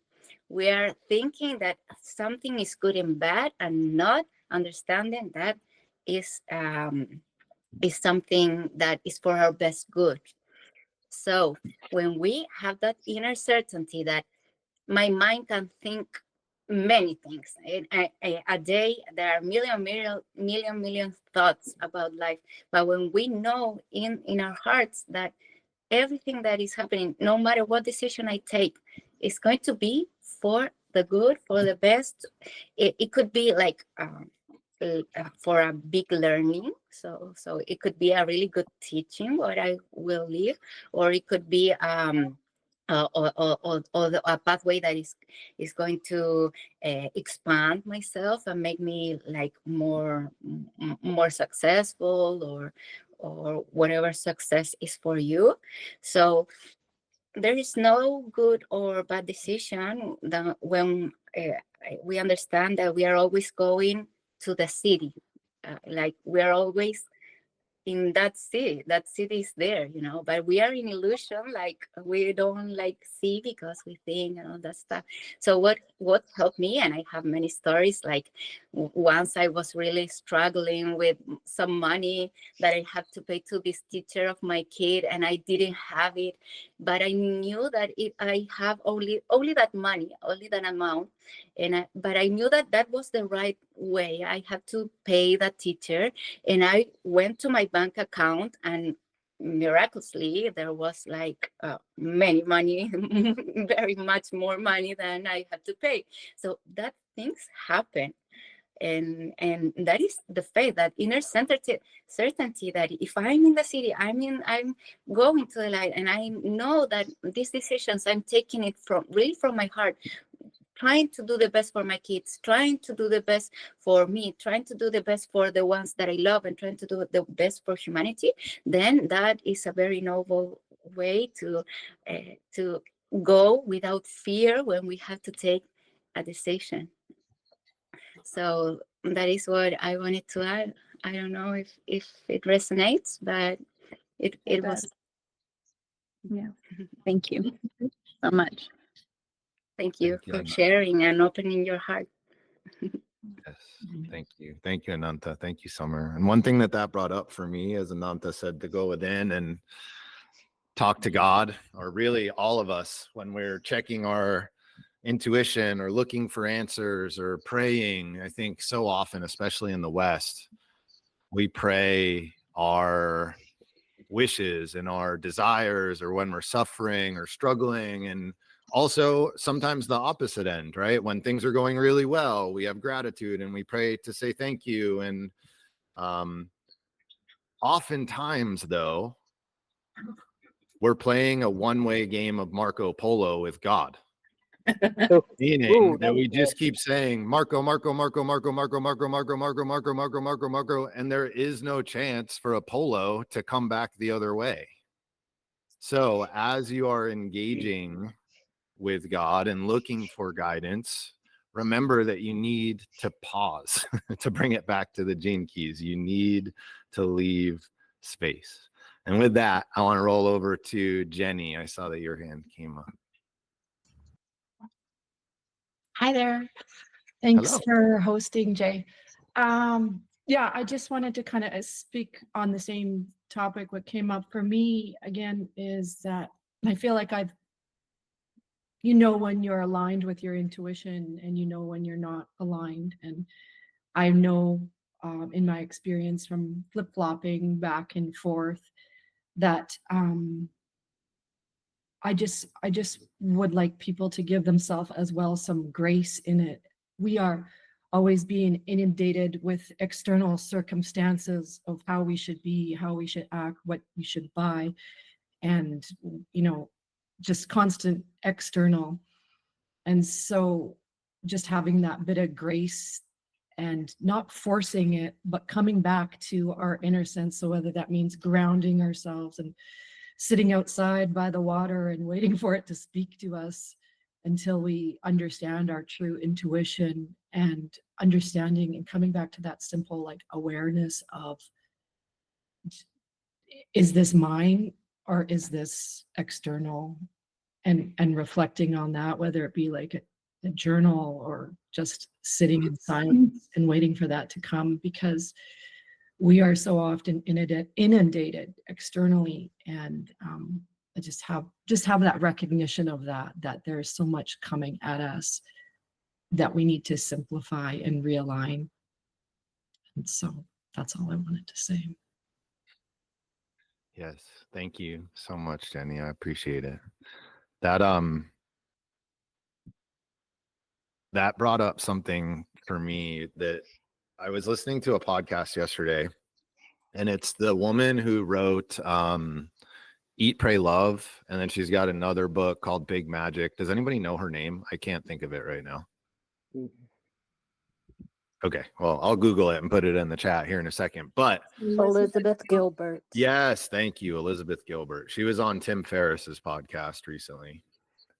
Speaker 6: We are thinking that something is good and bad, and not understanding that is something that is for our best good. So when we have that inner certainty that my mind can think many things. A day, there are million thoughts about life. But when we know in our hearts that everything that is happening, no matter what decision I take, is going to be for the good, for the best. It could be like for a big learning. So it could be a really good teaching what I will leave, or it could be or a pathway that is going to expand myself and make me like more successful, or whatever success is for you. So there is no good or bad decision that when we understand that we are always going to the city, like we are always in that city is there, you know, but we are in illusion, like we don't like see because we think and all that stuff. So what helped me, and I have many stories, like once I was really struggling with some money that I had to pay to this teacher of my kid, and I didn't have it, but I knew that if I have only that money, only that amount, but I knew that that was the right way. I had to pay that teacher, and I went to my bank account, and miraculously there was like many money, very much more money than I had to pay. So that things happen. And that is the faith, that inner certainty that if I'm in the city, I'm going to the light, and I know that these decisions I'm taking it from my heart, trying to do the best for my kids, trying to do the best for me, trying to do the best for the ones that I love, and trying to do the best for humanity, then that is a very noble way to go without fear when we have to take a decision. So that is what I wanted to add. I don't know if it resonates, but it was.
Speaker 5: Yeah. Thank you so much.
Speaker 6: Thank you
Speaker 1: Thank you,
Speaker 6: for
Speaker 1: Ananta.
Speaker 6: sharing and opening your heart.
Speaker 1: Yes, thank you, Ananta. Thank you, Summer. And one thing that brought up for me, as Ananta said, to go within and talk to God, or really all of us, when we're checking our intuition or looking for answers or praying. I think so often, especially in the West, we pray our wishes and our desires, or when we're suffering or struggling. And also sometimes the opposite end, right? When things are going really well, we have gratitude and we pray to say thank you. And oftentimes, though, we're playing a one-way game of Marco Polo with God. Meaning that we just keep saying Marco, Marco, Marco, Marco, Marco, Marco, Marco, Marco, Marco, Marco, Marco, Marco, and there is no chance for a polo to come back the other way. So as you are engaging with God and looking for guidance, remember that you need to pause to bring it back to the gene keys. You need to leave space. And with that, I want to roll over to Jenny. I saw that your hand came up.
Speaker 7: Hi there. Thanks
Speaker 1: Hello.
Speaker 7: for hosting, Jay. Yeah, I just wanted to kind of speak on the same topic. What came up for me again is that I feel like when you're aligned with your intuition, and when you're not aligned. And I know in my experience from flip-flopping back and forth that I just would like people to give themselves as well some grace in it. We are always being inundated with external circumstances of how we should be, how we should act, what we should buy, and just constant external. And so just having that bit of grace and not forcing it, but coming back to our inner sense. So whether that means grounding ourselves and sitting outside by the water and waiting for it to speak to us until we understand our true intuition, and understanding and coming back to that simple like awareness of, is this mine or is this external? And reflecting on that, whether it be like a journal or just sitting in silence and waiting for that to come, because we are so often inundated externally. And I just have that recognition of that there's so much coming at us that we need to simplify and realign. And so that's all I wanted to say.
Speaker 1: Yes, thank you so much, Jenny. I appreciate it. That that brought up something for me that I was listening to a podcast yesterday, and it's the woman who wrote Eat, Pray, Love, and then she's got another book called Big Magic. Does anybody know her name? I can't think of it right now. Okay, well, I'll Google it and put it in the chat here in a second. But
Speaker 8: Elizabeth Gilbert.
Speaker 1: yes, thank you, Elizabeth Gilbert. She was on Tim Ferriss's podcast recently,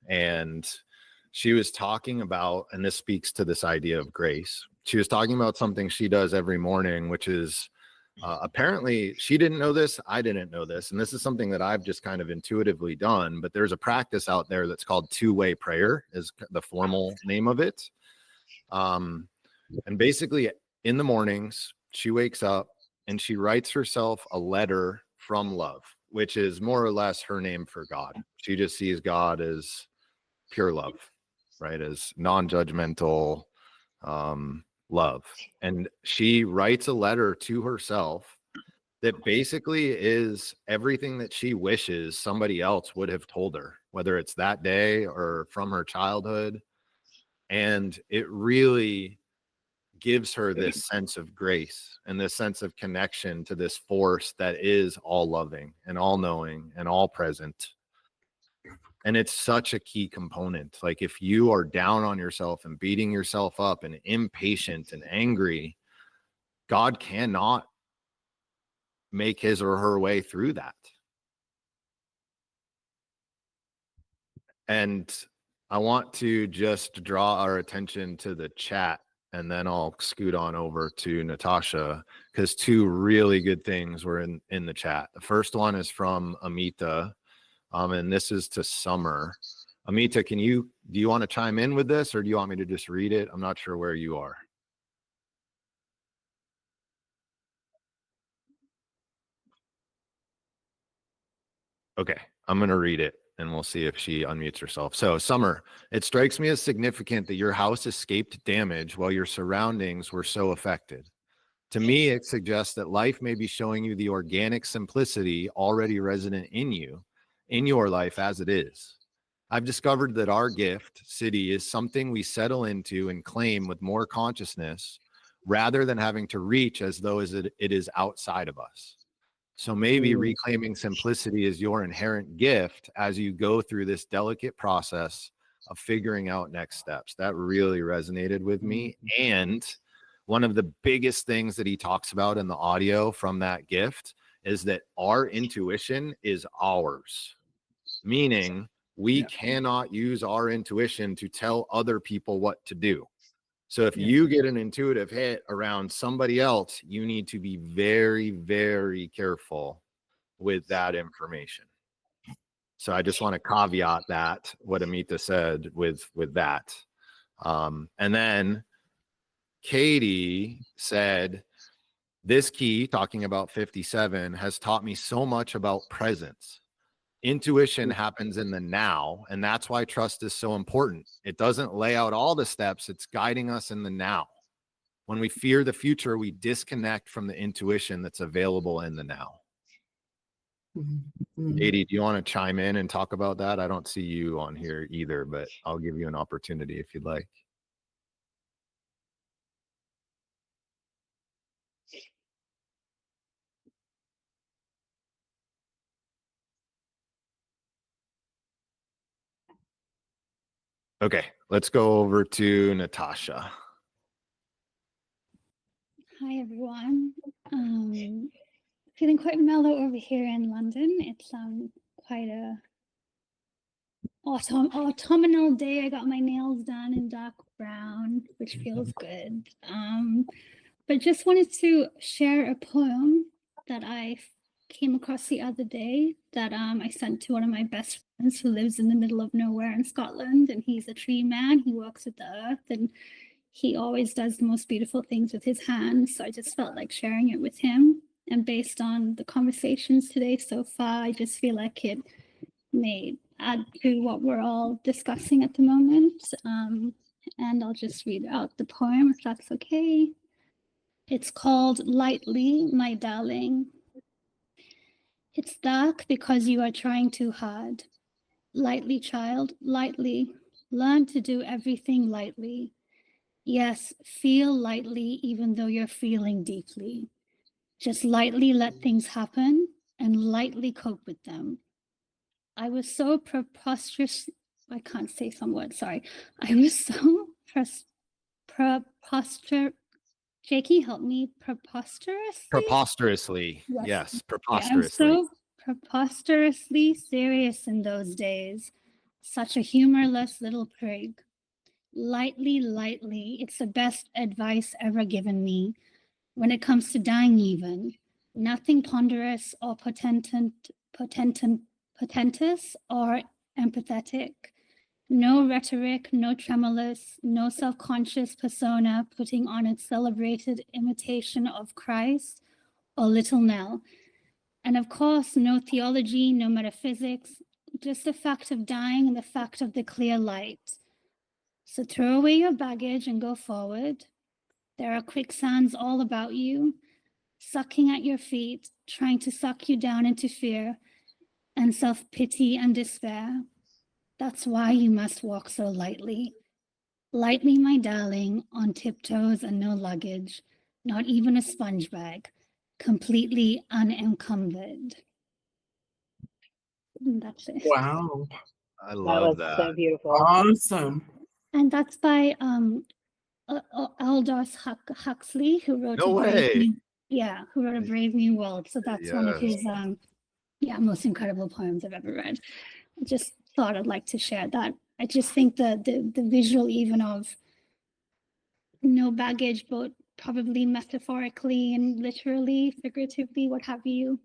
Speaker 1: and she was talking about, and this speaks to this idea of grace. She was talking about something she does every morning, which is apparently she didn't know this. I didn't know this. And this is something that I've just kind of intuitively done, but there's a practice out there that's called two-way prayer is the formal name of it. And basically in the mornings, she wakes up and she writes herself a letter from love, which is more or less her name for God. She just sees God as pure love, right? As non-judgmental love. And she writes a letter to herself that basically is everything that she wishes somebody else would have told her, whether it's that day or from her childhood. And it really gives her this sense of grace and this sense of connection to this force that is all loving and all knowing and all present. And it's such a key component. Like if you are down on yourself and beating yourself up and impatient and angry, God cannot make his or her way through that. And I want to just draw our attention to the chat, and then I'll scoot on over to Natasha, because two really good things were in the chat. The first one is from Amita, and this is to Summer. Amita, do you want to chime in with this, or do you want me to just read it? I'm not sure where you are. Okay, I'm going to read it and we'll see if she unmutes herself. So, Summer, it strikes me as significant that your house escaped damage while your surroundings were so affected. To me, it suggests that life may be showing you the organic simplicity already resident in you, in your life as it is. I've discovered that our gift, city, is something we settle into and claim with more consciousness rather than having to reach as though it is outside of us. So maybe reclaiming simplicity is your inherent gift as you go through this delicate process of figuring out next steps. That really resonated with me. And one of the biggest things that he talks about in the audio from that gift is that our intuition is ours, meaning we cannot use our intuition to tell other people what to do. So if you get an intuitive hit around somebody else, you need to be very, very careful with that information. So I just want to caveat that, what Amita said with that. And then Katie said, this key, talking about 57, has taught me so much about presence. Intuition happens in the now, and that's why trust is so important. It doesn't lay out all the steps, it's guiding us in the now. When we fear the future, we disconnect from the intuition that's available in the now.
Speaker 2: Mhm.
Speaker 1: 80, do you want to chime in and talk about that? I don't see you on here either, but I'll give you an opportunity if you'd like. Okay, let's go over to Natasha.
Speaker 9: Hi everyone. Feeling quite mellow over here in London. It's quite a autumnal day. I got my nails done in dark brown, which feels good. But just wanted to share a poem that I came across the other day that I sent to one of my best friends who lives in the middle of nowhere in Scotland, and he's a tree man. He works with the earth, and he always does the most beautiful things with his hands. So I just felt like sharing it with him. And based on the conversations today so far, I just feel like it may add to what we're all discussing at the moment. And I'll just read out the poem if that's okay. It's called Lightly, My Darling. It's dark because you are trying too hard. Lightly, child, lightly. Learn to do everything lightly. Yes, feel lightly even though you're feeling deeply. Just lightly let things happen and lightly cope with them. I was so preposterous. I can't say some words, sorry. I was so preposterous. Jakey, help me.
Speaker 1: Preposterously.
Speaker 9: Yes.
Speaker 1: Yes,
Speaker 9: Okay,
Speaker 1: preposterously.
Speaker 9: I'm so preposterously serious in those days. Such a humorless little prig. Lightly, lightly, it's the best advice ever given me. When it comes to dying even, nothing ponderous or potentous or empathetic. No rhetoric, no tremulous, no self-conscious persona putting on its celebrated imitation of Christ or Little Nell. And of course, no theology, no metaphysics, just the fact of dying and the fact of the clear light. So throw away your baggage and go forward. There are quicksands all about you, sucking at your feet, trying to suck you down into fear and self-pity and despair. That's why you must walk so lightly. Lightly, my darling, on tiptoes and no luggage, not even a sponge bag, completely unencumbered. And that's it.
Speaker 2: Wow.
Speaker 1: I
Speaker 3: That
Speaker 1: love
Speaker 3: was so
Speaker 1: that.
Speaker 3: beautiful.
Speaker 2: Awesome.
Speaker 9: And that's by Aldous Huxley, who wrote
Speaker 1: No way.
Speaker 9: who wrote A Brave New World. So that's one of
Speaker 1: Yes.
Speaker 9: his most incredible poems I've ever read. I just thought I'd like to share that. I just think the visual even of no baggage, but probably metaphorically and literally, figuratively, what have you,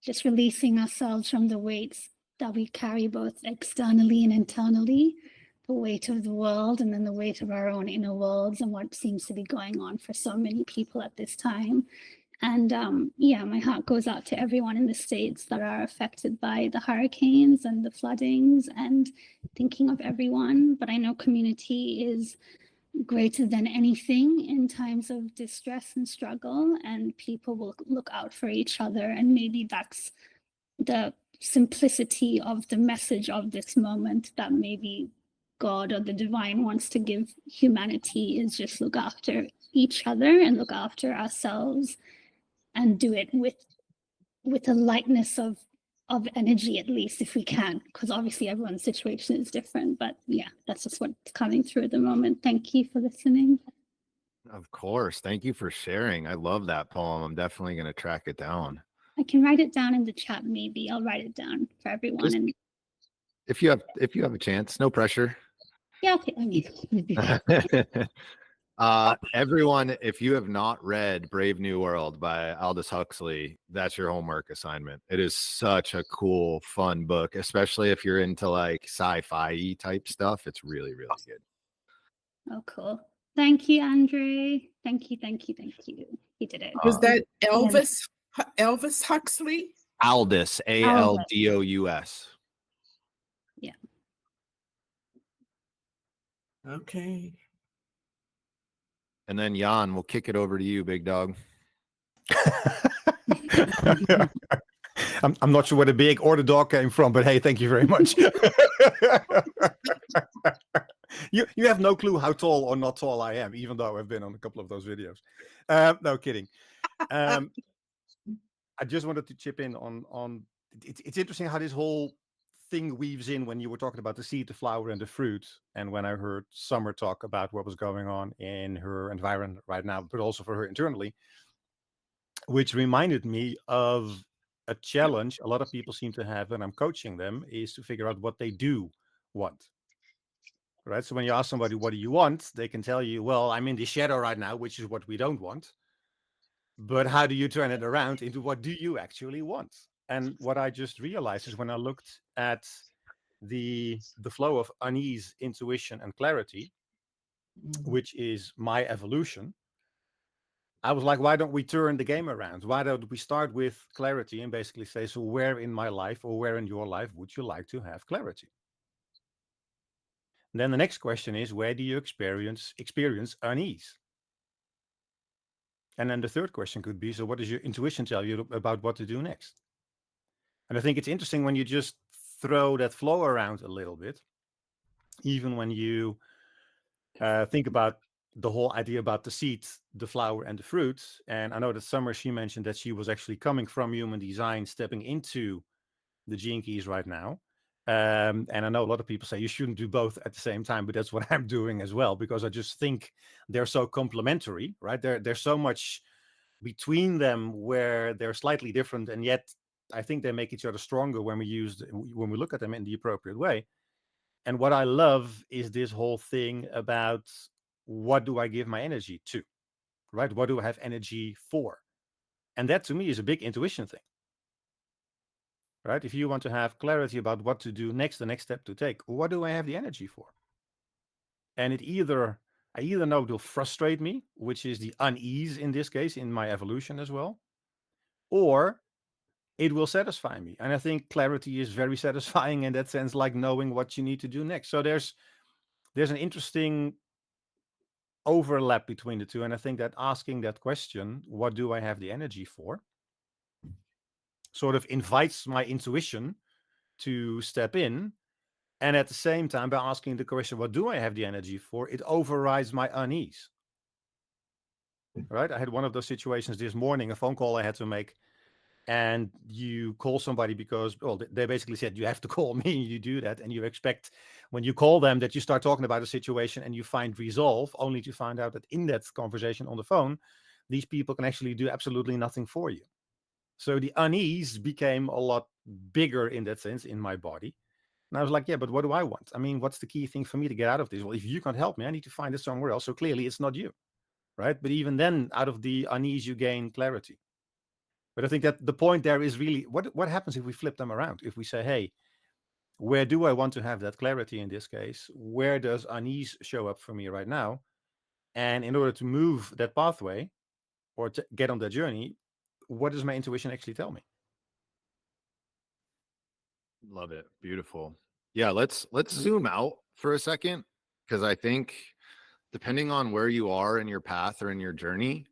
Speaker 9: just releasing ourselves from the weights that we carry both externally and internally, the weight of the world and then the weight of our own inner worlds and what seems to be going on for so many people at this time. And my heart goes out to everyone in the States that are affected by the hurricanes and the floodings, and thinking of everyone. But I know community is greater than anything in times of distress and struggle, and people will look out for each other. And maybe that's the simplicity of the message of this moment, that maybe God or the divine wants to give humanity, is just look after each other and look after ourselves, and do it with a lightness of energy, at least if we can, because obviously everyone's situation is different. But yeah, that's just what's coming through at the moment. Thank you for listening.
Speaker 1: Of course. Thank you for sharing. I love that poem. I'm definitely going to track it down.
Speaker 9: I can write it down in the chat. Maybe I'll write it down for everyone.
Speaker 1: Just-
Speaker 9: And
Speaker 1: If you have a chance, no pressure.
Speaker 9: yeah, okay. I mean,
Speaker 1: Everyone, if you have not read Brave New World by Aldous Huxley, that's your homework assignment. It is such a cool, fun book, especially if you're into like sci-fi type stuff. It's really, really good.
Speaker 9: oh, cool. Thank you, Andre. Thank you. He did it.
Speaker 2: Was that Elvis Huxley?
Speaker 1: Aldous, Aldous.
Speaker 9: Yeah.
Speaker 2: Okay.
Speaker 1: And then Jan, we'll kick it over to you, big dog.
Speaker 10: I'm not sure where the big or the dog came from, but hey, thank you very much. You have no clue how tall or not tall I am, even though I've been on a couple of those videos. No kidding. I just wanted to chip in on it's interesting how this whole thing weaves in when you were talking about the seed, the flower, and the fruit, and when I heard Summer talk about what was going on in her environment right now, but also for her internally, which reminded me of a challenge a lot of people seem to have when I'm coaching them, is to figure out what they do want. Right. So when you ask somebody, what do you want? They can tell you, well, I'm in the shadow right now, which is what we don't want. But how do you turn it around into what do you actually want? And what I just realized is when I looked at the flow of unease, intuition, and clarity, which is my evolution, I was like, why don't we turn the game around? Why don't we start with clarity and basically say, so where in my life or where in your life would you like to have clarity? And then the next question is, where do you experience unease? And then the third question could be, so what does your intuition tell you about what to do next? And I think it's interesting when you just throw that flow around a little bit, even when you think about the whole idea about the seed, the flower, and the fruit. And I know that Summer, she mentioned that she was actually coming from human design, stepping into the gene keys right now. And I know a lot of people say you shouldn't do both at the same time, but that's what I'm doing as well, because I just think they're so complementary, right? There's so much between them where they're slightly different, and yet I think they make each other stronger when we look at them in the appropriate way. And what I love is this whole thing about, what do I give my energy to, right? What do I have energy for? And that to me is a big intuition thing, right? If you want to have clarity about what to do next, the next step to take, what do I have the energy for? And I either know it will frustrate me, which is the unease in this case, in my evolution as well, or it will satisfy me. And I think clarity is very satisfying in that sense, like knowing what you need to do next. So there's an interesting overlap between the two. And I think that asking that question, what do I have the energy for, sort of invites my intuition to step in. And at the same time, by asking the question, what do I have the energy for, it overrides my unease. Right? I had one of those situations this morning, a phone call I had to make. And you call somebody because, well, they basically said, you have to call me. You do that. And you expect when you call them that you start talking about a situation and you find resolve, only to find out that in that conversation on the phone, these people can actually do absolutely nothing for you. So the unease became a lot bigger in that sense in my body. And I was like, yeah, but what do I want? I mean, what's the key thing for me to get out of this? Well, if you can't help me, I need to find it somewhere else. So clearly it's not you, right? But even then, out of the unease, you gain clarity. But I think that the point there is really, what happens if we flip them around? If we say, hey, where do I want to have that clarity in this case? Where does unease show up for me right now? And in order to move that pathway or to get on that journey, what does my intuition actually tell me?
Speaker 1: Love it. Beautiful. Yeah, let's zoom out for a second, because I think depending on where you are in your path or in your journey,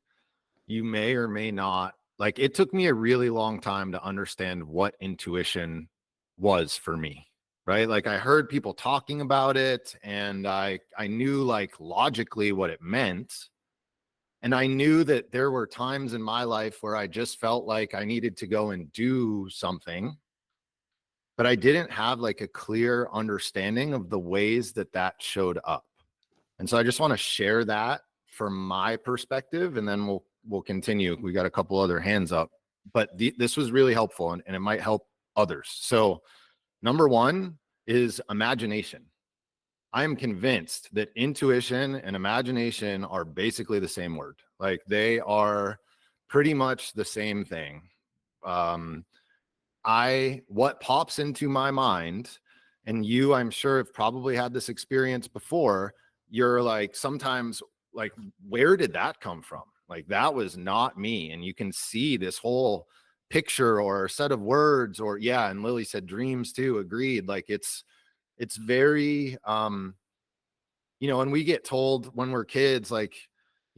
Speaker 1: you may or may not, like, it took me a really long time to understand what intuition was for me, right? Like, I heard people talking about it, and I knew, like, logically what it meant. And I knew that there were times in my life where I just felt like I needed to go and do something, but I didn't have like a clear understanding of the ways that that showed up. And so I just want to share that from my perspective, and then we'll continue. We got a couple other hands up, but this was really helpful, and it might help others. So number one is imagination. I am convinced that intuition and imagination are basically the same word. Like, they are pretty much the same thing. What pops into my mind, and you, I'm sure, have probably had this experience before, you're like, sometimes like, where did that come from? Like, that was not me. And you can see this whole picture or set of words, or yeah. And Lily said dreams too. Agreed. Like, it's very, and we get told when we're kids, like,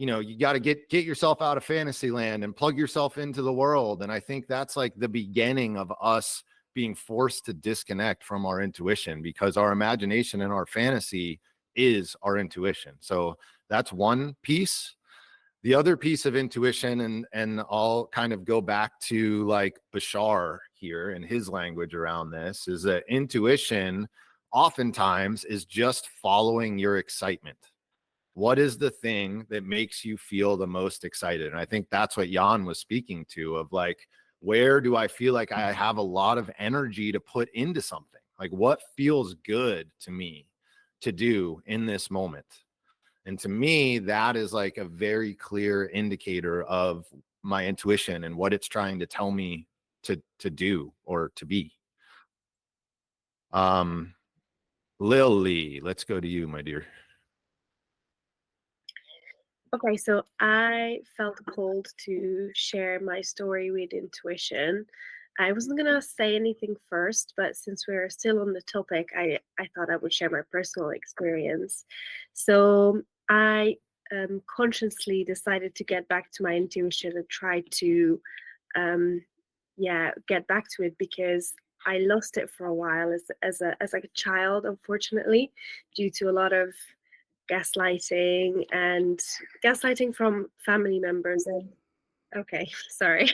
Speaker 1: you got to get yourself out of fantasy land and plug yourself into the world. And I think that's like the beginning of us being forced to disconnect from our intuition, because our imagination and our fantasy is our intuition. So that's one piece. The other piece of intuition, and I'll kind of go back to like Bashar here and his language around this, is that intuition oftentimes is just following your excitement. What is the thing that makes you feel the most excited? And I think that's what Jan was speaking to, of like, where do I feel like I have a lot of energy to put into something? Like, what feels good to me to do in this moment? And to me, that is like a very clear indicator of my intuition and what it's trying to tell me to do or to be. Lily, let's go to you, my dear.
Speaker 11: Okay, so I felt called to share my story with intuition. I wasn't gonna say anything first, but since we're still on the topic, I thought I would share my personal experience. So I consciously decided to get back to my intuition and try to get back to it, because I lost it for a while as like a child, unfortunately, due to a lot of gaslighting from family members. And okay, sorry.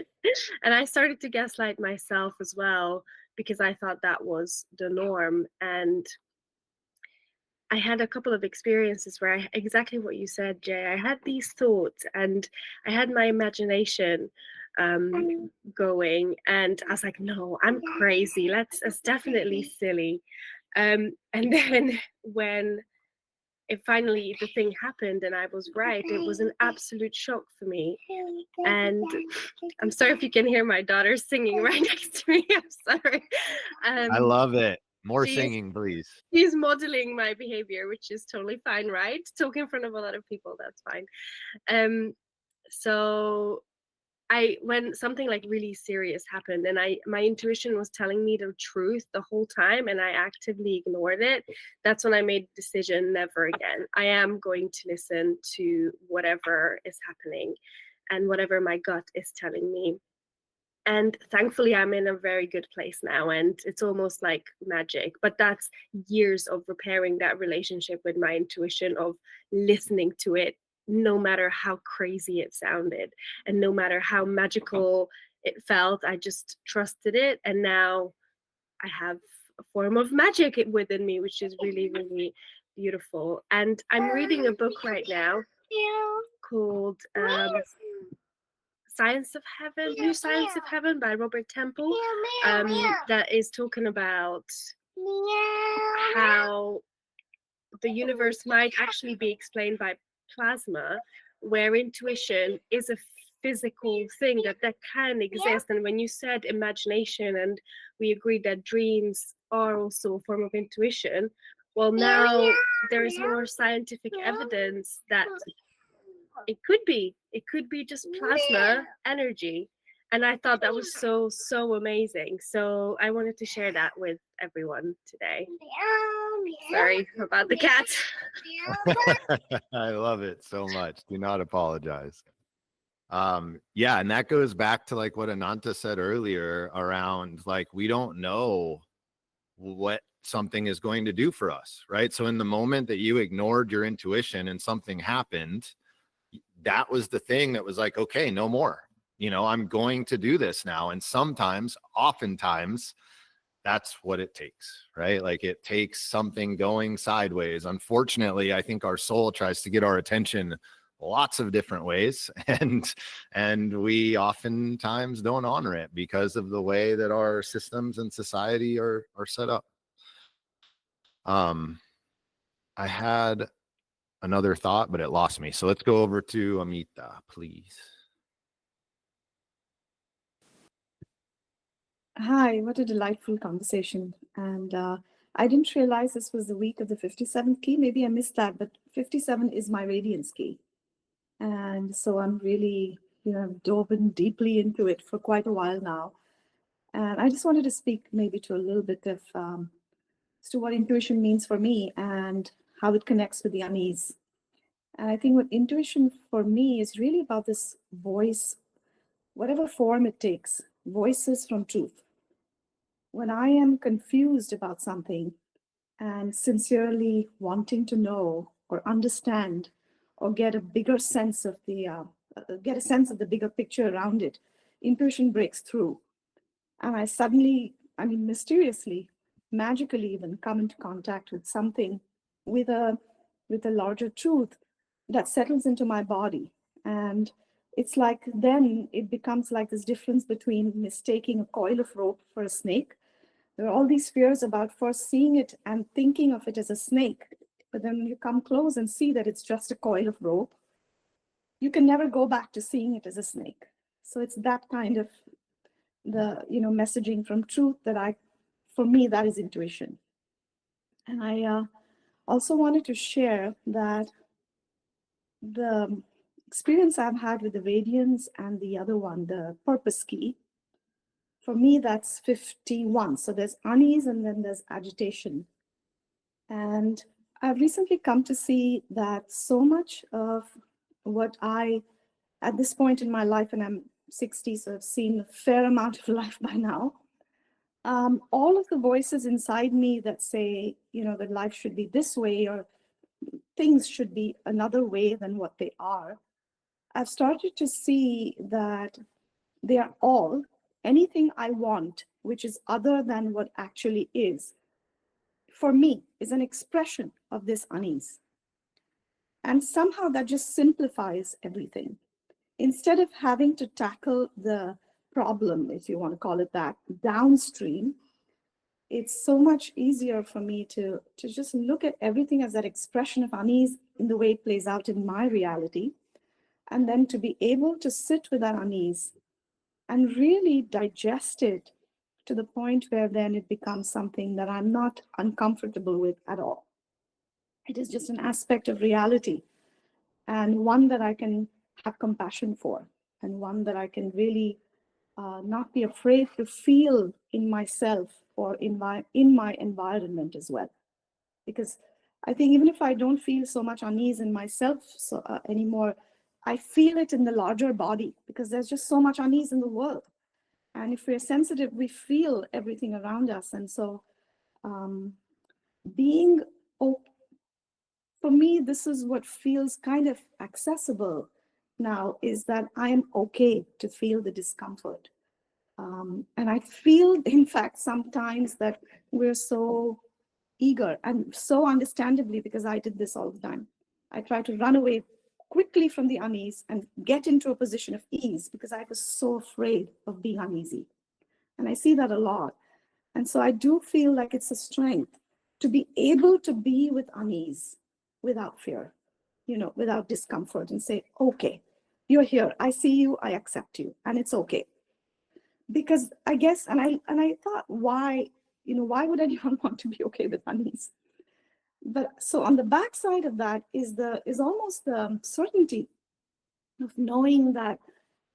Speaker 11: And I started to gaslight myself as well, because I thought that was the norm. And I had a couple of experiences where exactly what you said, Jay. I had these thoughts and I had my imagination going, and I was like, no, I'm crazy. It's definitely silly. And then when finally the thing happened and I was right, it was an absolute shock for me. And I'm sorry if you can hear my daughter singing right next to me. I'm sorry.
Speaker 1: I love it. More
Speaker 11: she's-
Speaker 1: singing, please.
Speaker 11: She's modeling my behavior, which is totally fine, right? Talk in front of a lot of people, that's fine. So when something like really serious happened and my intuition was telling me the truth the whole time and I actively ignored it, that's when I made the decision, never again. I am going to listen to whatever is happening and whatever my gut is telling me. And thankfully, I'm in a very good place now, and it's almost like magic. But that's years of repairing that relationship with my intuition, of listening to it, no matter how crazy it sounded, and no matter how magical it felt. I just trusted it, and now I have a form of magic within me, which is really, really beautiful. And I'm reading a book right now called New Science of Heaven by Robert Temple, that is talking about how the universe might actually be explained by plasma, where intuition is a physical thing that can exist. And when you said imagination, and we agreed that dreams are also a form of intuition, well, now there is more scientific evidence that it could be just plasma energy. And I thought that was so amazing. So I wanted to share that with everyone today. Sorry about the cat.
Speaker 1: I love it so much. Do not apologize. Yeah, and that goes back to like what Ananta said earlier around, like, we don't know what something is going to do for us, right? So in the moment that you ignored your intuition and something happened, that was the thing that was like, okay, no more. I'm going to do this now. And oftentimes, that's what it takes, right? Like, it takes something going sideways. Unfortunately, I think our soul tries to get our attention lots of different ways, and we oftentimes don't honor it because of the way that our systems and society are set up. I had another thought, but it lost me. So let's go over to Amita, please.
Speaker 12: Hi, what a delightful conversation. And I didn't realize this was the week of the 57th key. Maybe I missed that, but 57 is my radiance key. And so I'm really, dove in deeply into it for quite a while now. And I just wanted to speak maybe to a little bit of as to what intuition means for me and how it connects with the unease. And I think what intuition for me is really about this voice, whatever form it takes, voices from truth. When I am confused about something and sincerely wanting to know or understand or get a bigger sense of the bigger picture around it, intuition breaks through. And I suddenly, I mean, mysteriously, magically even come into contact with something, with a larger truth that settles into my body. And it's like then it becomes like this difference between mistaking a coil of rope for a snake. There are all these fears about first seeing it and thinking of it as a snake, but then you come close and see that it's just a coil of rope. You can never go back to seeing it as a snake. So it's that kind of messaging from truth for me, that is intuition. And I also wanted to share that the experience I've had with the radiance and the other one, the purpose key, for me, that's 51. So there's unease and then there's agitation. And I've recently come to see that so much of what at this point in my life, and I'm 60, so I've seen a fair amount of life by now, all of the voices inside me that say, that life should be this way or things should be another way than what they are, I've started to see that they are all anything I want, which is other than what actually is, for me, is an expression of this unease. And somehow that just simplifies everything. Instead of having to tackle the problem, if you want to call it that, downstream, it's so much easier for me to just look at everything as that expression of unease in the way it plays out in my reality. And then to be able to sit with that unease and really digest it to the point where then it becomes something that I'm not uncomfortable with at all. It is just an aspect of reality, and one that I can have compassion for, and one that I can really not be afraid to feel in myself or in my environment as well. Because I think even if I don't feel so much unease in myself anymore, I feel it in the larger body because there's just so much unease in the world. And if we're sensitive, we feel everything around us. And so being, for me, this is what feels kind of accessible now, is that I am okay to feel the discomfort. And I feel, in fact, sometimes that we're so eager, and so understandably, because I did this all the time. I try to run away quickly from the unease and get into a position of ease because I was so afraid of being uneasy. And I see that a lot. And so I do feel like it's a strength to be able to be with unease without fear, without discomfort, and say, okay, you're here. I see you, I accept you, and it's okay. Because I guess, and I thought, why would anyone want to be okay with unease? But so on the backside of that is almost the certainty of knowing that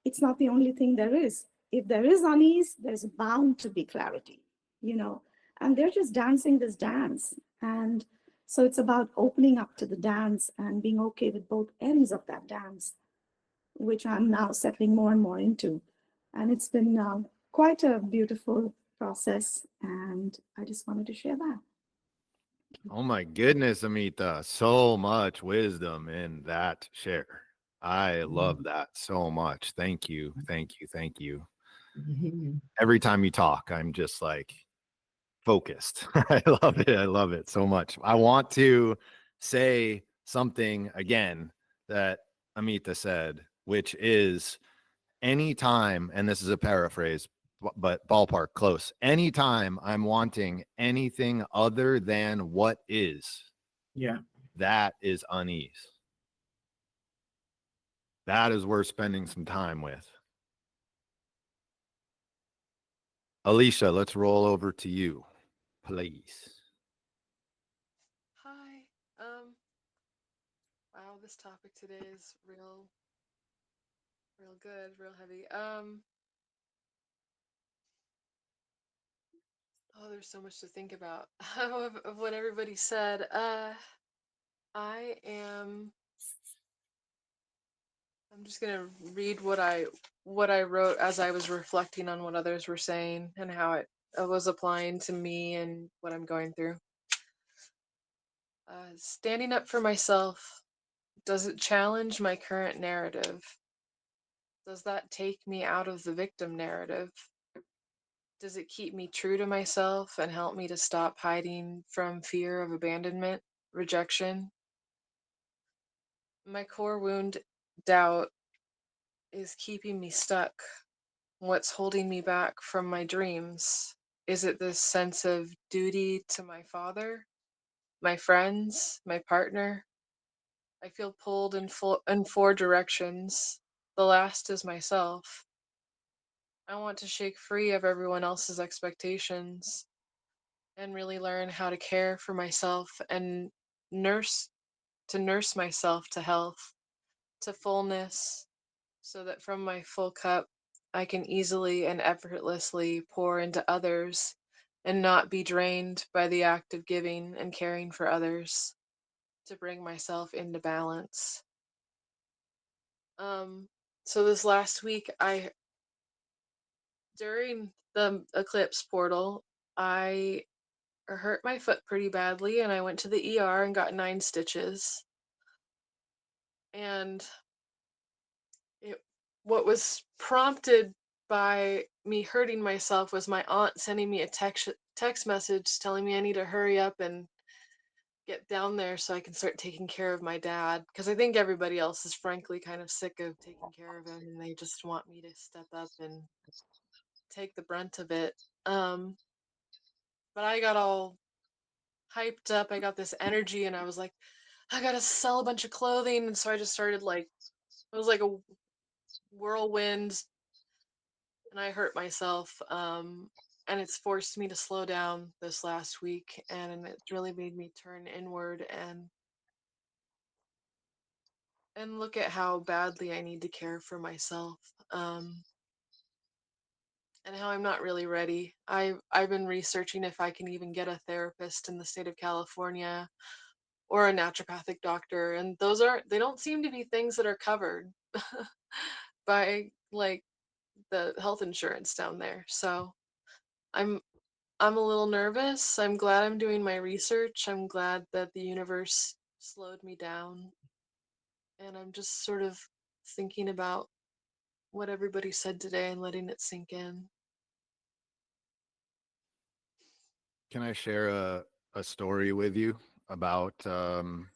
Speaker 12: it's not the only thing there is. If there is unease, there's bound to be clarity, and they're just dancing this dance. And so it's about opening up to the dance and being okay with both ends of that dance, which I'm now settling more and more into. And it's been quite a beautiful process. And I just wanted to share that.
Speaker 1: Oh my goodness, Amita, so much wisdom in that share. I love that so much. Thank you. Thank you. Thank you. Every time you talk, I'm just like focused. I love it. I love it so much. I want to say something again that Amita said, which is anytime, and this is a paraphrase, but ballpark close, anytime I'm wanting anything other than what is, that is unease. That is worth spending some time with. Alicia, let's roll over to you, please.
Speaker 13: Hi. Wow, this topic today is real good, real heavy. Oh, there's so much to think about of what everybody said. I am I'm just gonna read what I wrote as I was reflecting on what others were saying and how it was applying to me and what I'm going through. Standing up for myself, does it challenge my current narrative? Does that take me out of the victim narrative? Does it keep me true to myself and help me to stop hiding from fear of abandonment, rejection? My core wound, doubt, is keeping me stuck. What's holding me back from my dreams? Is it this sense of duty to my father, my friends, my partner? I feel pulled in four directions. The last is myself. I want to shake free of everyone else's expectations and really learn how to care for myself and nurse nurse myself to health, to fullness, so that from my full cup I can easily and effortlessly pour into others and not be drained by the act of giving and caring for others, to bring myself into balance. So this last week, during the eclipse portal, I hurt my foot pretty badly and I went to the ER and got 9 stitches. And what was prompted by me hurting myself was my aunt sending me a text message telling me I need to hurry up and get down there so I can start taking care of my dad, because I think everybody else is frankly kind of sick of taking care of him and they just want me to step up and take the brunt of it. But I got all hyped up. I got this energy and I was like, I gotta sell a bunch of clothing. And so I just started it was like a whirlwind and I hurt myself. And it's forced me to slow down this last week and it's really made me turn inward and look at how badly I need to care for myself. And how I'm not really ready. I've been researching if I can even get a therapist in the state of California or a naturopathic doctor, and they don't seem to be things that are covered by the health insurance down there. So I'm I'm a little nervous. I'm glad I'm doing my research. I'm glad that the universe slowed me down, and I'm just sort of thinking about what everybody said today and letting it sink in.
Speaker 1: Can I share a story with you about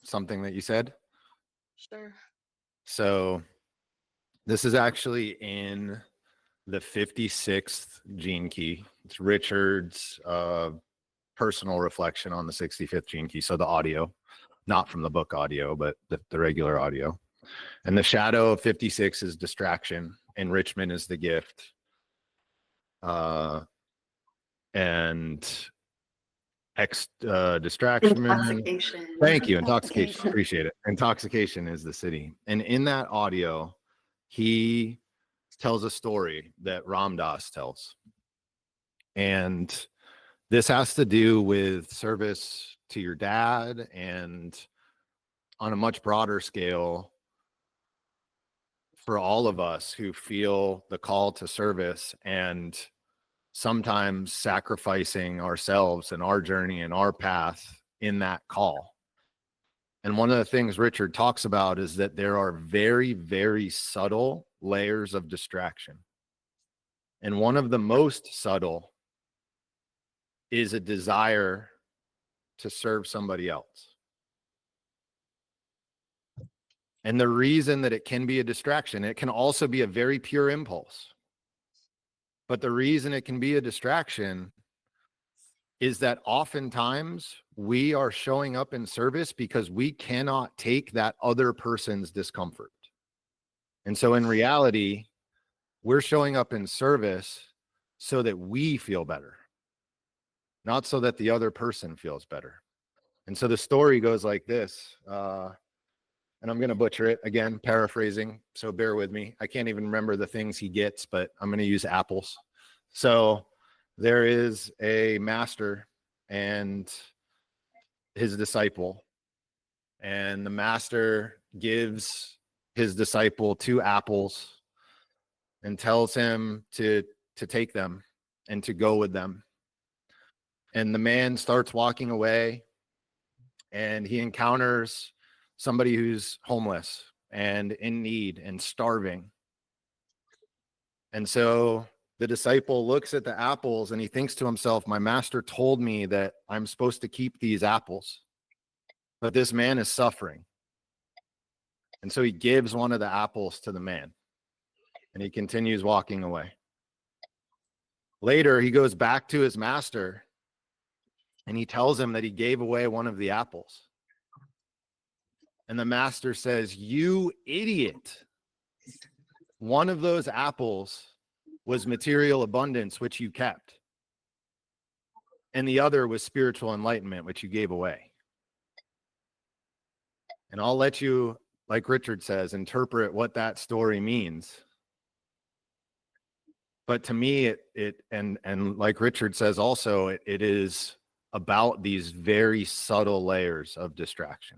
Speaker 1: something that you said?
Speaker 13: Sure.
Speaker 1: So this is actually in the 56th gene key. It's Richard's personal reflection on the 65th gene key. So the audio, not from the book audio, but the regular audio. And the shadow of 56 is distraction. Enrichment is the gift. And distraction.
Speaker 14: Intoxication.
Speaker 1: Thank you. Intoxication. Appreciate it. Intoxication is the city. And in that audio, he tells a story that Ram Dass tells. And this has to do with service to your dad and on a much broader scale for all of us who feel the call to service and sometimes sacrificing ourselves and our journey and our path in that call. And one of the things Richard talks about is that there are very, very subtle layers of distraction. And one of the most subtle is a desire to serve somebody else. And the reason that it can be a distraction, it can also be a very pure impulse. But the reason it can be a distraction is that oftentimes we are showing up in service because we cannot take that other person's discomfort. And so in reality, we're showing up in service so that we feel better, not so that the other person feels better. And so the story goes like this, and I'm going to butcher it again, paraphrasing, so bear with me. I can't even remember the things he gets, but I'm going to use apples. So there is a master and his disciple, and the master gives his disciple 2 apples and tells him to take them and to go with them. And the man starts walking away, and he encounters somebody who's homeless and in need and starving. And so the disciple looks at the apples and he thinks to himself, my master told me that I'm supposed to keep these apples, but this man is suffering. And so he gives one of the apples to the man, and he continues walking away. Later, he goes back to his master and he tells him that he gave away one of the apples. And the master says, you idiot. One of those apples was material abundance, which you kept. And the other was spiritual enlightenment, which you gave away. And I'll let you, like Richard says, interpret what that story means. But to me, and like Richard says also, it is about these very subtle layers of distraction.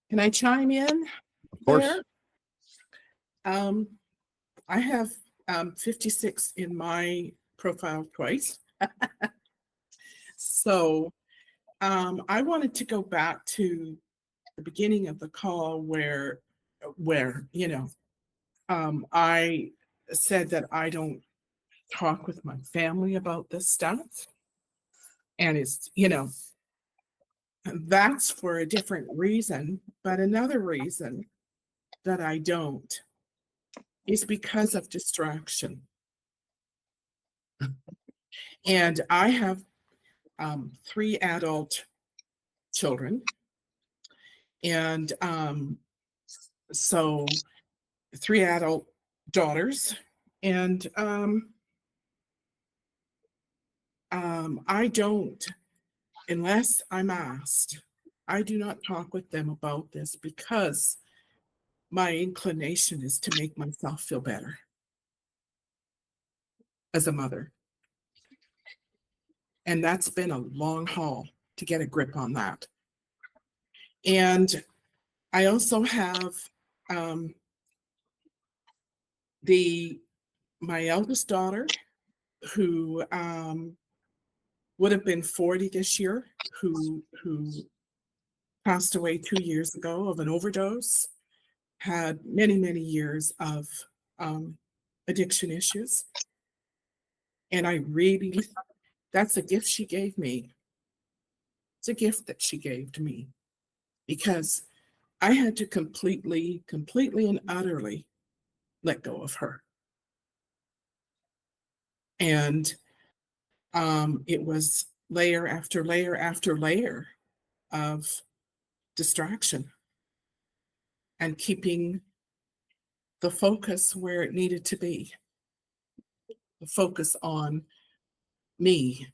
Speaker 2: Can I chime in?
Speaker 1: Of course.
Speaker 2: There? I have 56 in my profile twice. So I wanted to go back to the beginning of the call where I said that I don't talk with my family about this stuff. And it's, that's for a different reason. But another reason that I don't is because of distraction. And I have 3 adult children. And so 3 adult daughters. And I don't, unless I'm asked, I do not talk with them about this because my inclination is to make myself feel better as a mother. And that's been a long haul to get a grip on that. And I also have my eldest daughter, who would have been 40 this year, who passed away 2 years ago of an overdose, had many, many years of addiction issues. And that's a gift she gave me. It's a gift that she gave to me because I had to completely and utterly let go of her. And it was layer after layer after layer of distraction and keeping the focus where it needed to be, the focus on me.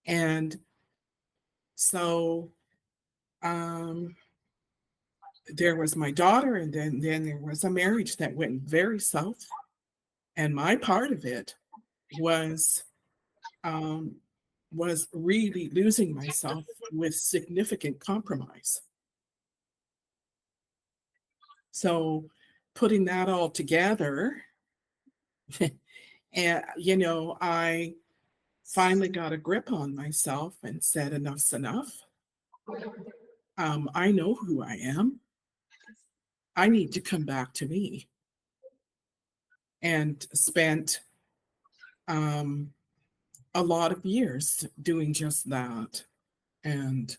Speaker 2: And so there was my daughter, and then there was a marriage that went very south. And my part of it was really losing myself with significant compromise. So putting that all together, and I finally got a grip on myself and said, enough's enough. I know who I am. I need to come back to me. And spent a lot of years doing just that. And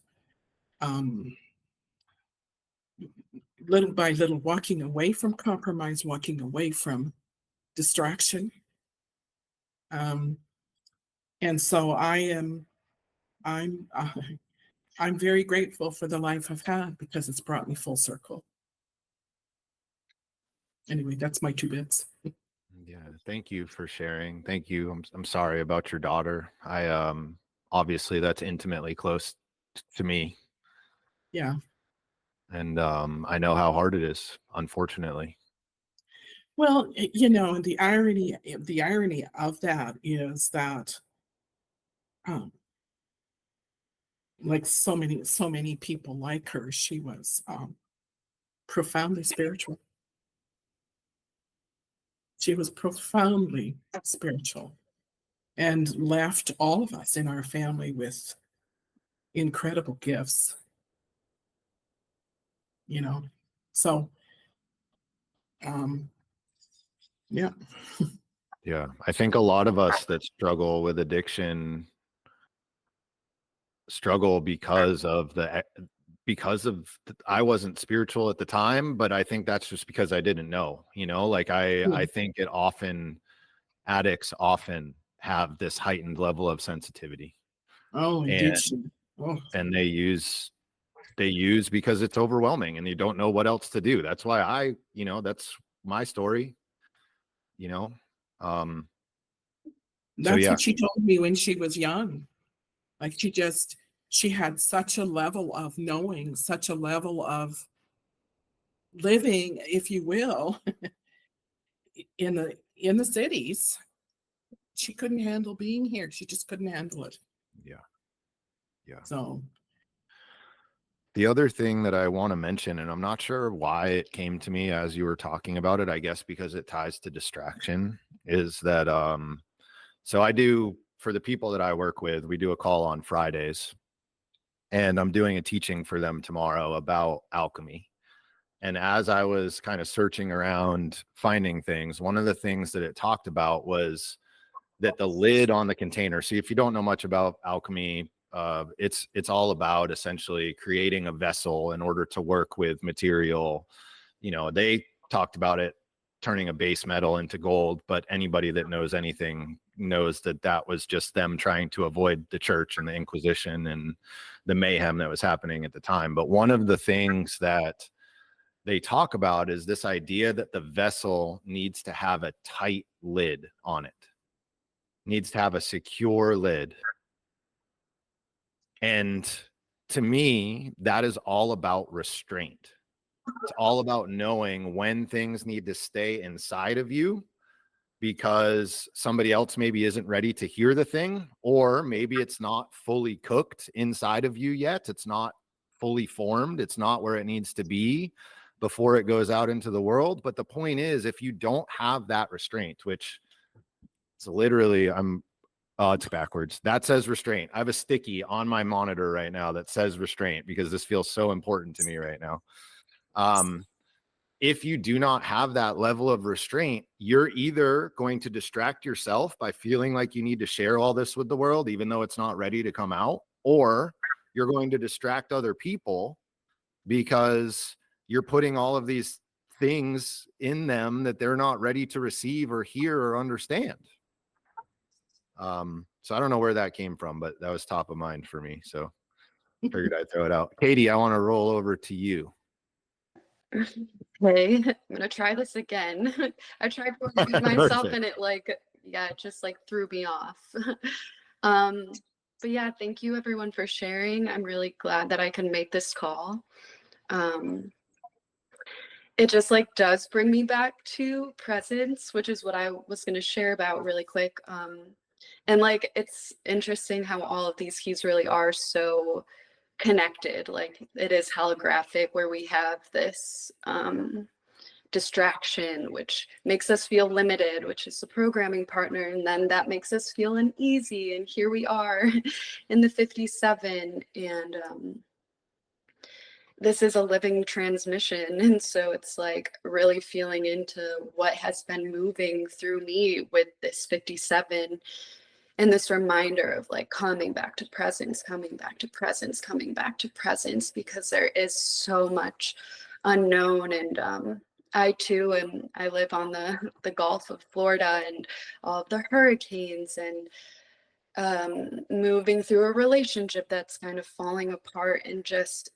Speaker 2: little by little, walking away from compromise, walking away from distraction. And so I'm very grateful for the life I've had because it's brought me full circle. Anyway, that's my 2 bits.
Speaker 1: Yeah, thank you for sharing. Thank you. I'm sorry about your daughter. I obviously that's intimately close to me.
Speaker 2: Yeah.
Speaker 1: And I know how hard it is, unfortunately.
Speaker 2: Well, and the irony of that is that like so many people like her, she was profoundly spiritual. She was profoundly spiritual and left all of us in our family with incredible gifts, you know. So, yeah.
Speaker 1: Yeah. I think a lot of us that struggle with addiction struggle because of I wasn't spiritual at the time, but I think that's just because I didn't know, like I think addicts often have this heightened level of sensitivity,
Speaker 2: Oh, indeed. Oh.
Speaker 1: and they use because it's overwhelming and you don't know what else to do. That's why that's my story, um so
Speaker 2: That's
Speaker 1: yeah.
Speaker 2: what she told me when she was young. Like she had such a level of knowing, such a level of living, if you will, in the cities. She couldn't handle being here. She just couldn't handle it.
Speaker 1: Yeah.
Speaker 2: So
Speaker 1: the other thing that I want to mention, and I'm not sure why it came to me as you were talking about it, I guess because it ties to distraction, is that so I do, for the people that I work with, we do a call on Fridays, and I'm doing a teaching for them tomorrow about alchemy. And as I was kind of searching around finding things, one of the things that it talked about was that the lid on the container. See, if you don't know much about alchemy, it's all about essentially creating a vessel in order to work with material. They talked about it turning a base metal into gold, but anybody that knows anything knows that that was just them trying to avoid the church and the Inquisition and the mayhem that was happening at the time. But one of the things that they talk about is this idea that the vessel needs to have a tight lid on it, needs to have a secure lid. And to me, that is all about restraint. It's all about knowing when things need to stay inside of you because somebody else maybe isn't ready to hear the thing, or maybe it's not fully cooked inside of you yet. It's not fully formed. It's not where it needs to be before it goes out into the world. But the point is, if you don't have that restraint, which it's literally, it's backwards. That says restraint. I have a sticky on my monitor right now that says restraint because this feels so important to me right now. If you do not have that level of restraint, you're either going to distract yourself by feeling like you need to share all this with the world, even though it's not ready to come out, or you're going to distract other people because you're putting all of these things in them that they're not ready to receive or hear or understand. So I don't know where that came from, but that was top of mind for me. So figured I'd throw it out. Katie, I want to roll over to you.
Speaker 14: Okay, I'm gonna try this again. I tried to repeat myself and it just threw me off. But yeah, thank you everyone for sharing. I'm really glad that I can make this call. It just does bring me back to presence, which is what I was gonna share about really quick. And it's interesting how all of these keys really are so connected. It is holographic, where we have this distraction, which makes us feel limited, which is the programming partner, and then that makes us feel uneasy, and here we are in the 57, and this is a living transmission, and so it's really feeling into what has been moving through me with this 57. And this reminder of coming back to presence, coming back to presence, coming back to presence, because there is so much unknown. And I too I live on the Gulf of Florida and all of the hurricanes, and moving through a relationship that's kind of falling apart, and just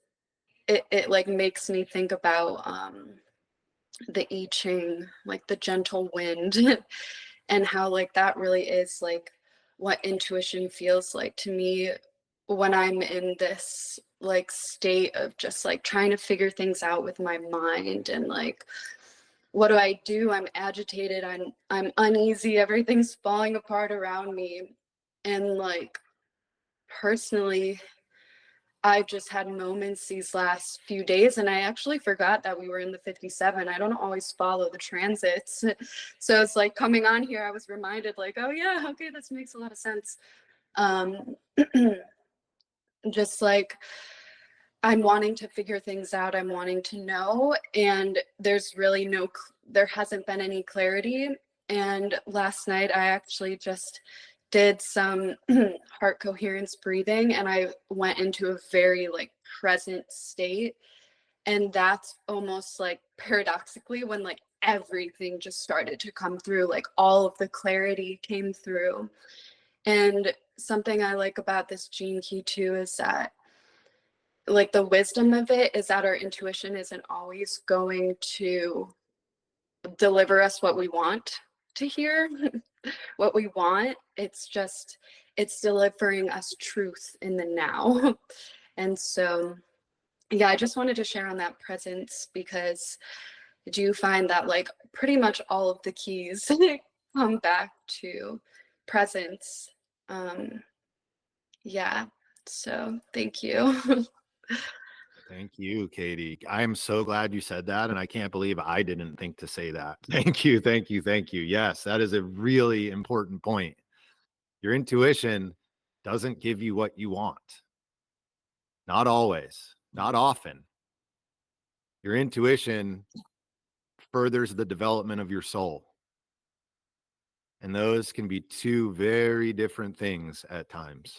Speaker 14: it makes me think about the I Ching, the gentle wind, and how that really is what intuition feels like to me when I'm in this state of just trying to figure things out with my mind, and what do? I'm agitated, I'm uneasy, everything's falling apart around me. And personally, I've just had moments these last few days, and I actually forgot that we were in the 57. I don't always follow the transits. So it's like coming on here, I was reminded like, oh yeah, okay, this makes a lot of sense. Just like I'm wanting to figure things out, I'm wanting to know, and there's really there hasn't been any clarity. And last night I actually just did some heart coherence breathing, and I went into a very like present state. And that's almost like paradoxically when like everything just started to come through, like all of the clarity came through. And something I like about this gene key too is that like the wisdom of it is that our intuition isn't always going to deliver us what we want to hear, what we want. It's delivering us truth in the now. And so, yeah, I just wanted to share on that presence, because I do find that like pretty much all of the keys come back to presence. Yeah, so thank you.
Speaker 1: Thank you, Katie. I am so glad you said that, and I can't believe I didn't think to say that. Thank you, thank you, thank you. Yes, that is a really important point. Your intuition doesn't give you what you want. Not always, not often. Your intuition furthers the development of your soul. And those can be two very different things at times.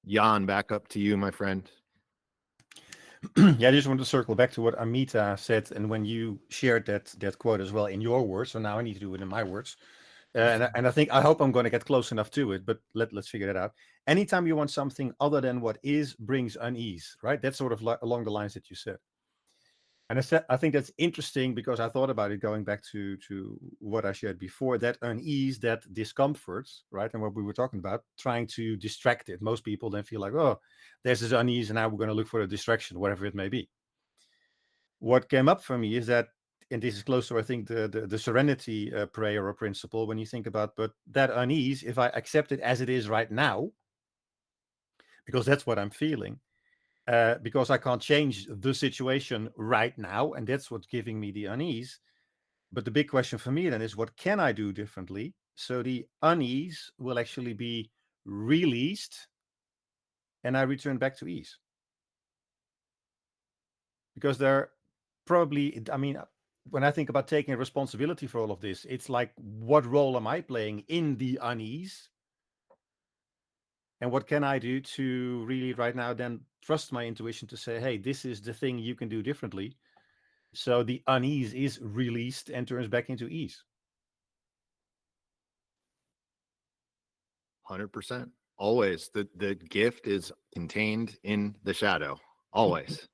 Speaker 1: Jan, back up to you, my friend.
Speaker 10: Yeah, I just want to circle back to what Amita said, and when you shared that quote as well in your words, so now I need to do it in my words. And I hope I'm going to get close enough to it, but let's figure it out. Anytime you want something other than what is brings unease, right? That's sort of along the lines that you said. And I think that's interesting, because I thought about it going back to what I shared before, that unease, that discomfort, right? And what we were talking about, trying to distract it. Most people then feel like, oh, there's this unease, and now we're going to look for a distraction, whatever it may be. What came up for me is that, and this is close to, I think, the serenity prayer or principle, when you think about, but that unease, if I accept it as it is right now, because that's what I'm feeling, because I can't change the situation right now, and that's what's giving me the unease. But the big question for me then is, what can I do differently so the unease will actually be released and I return back to ease? Because there probably, I mean, when I think about taking responsibility for all of this, it's like, what role am I playing in the unease? And what can I do to really right now then trust my intuition to say, hey, this is the thing you can do differently. So the unease is released and turns back into ease.
Speaker 1: 100%. Always. The gift is contained in the shadow. Always.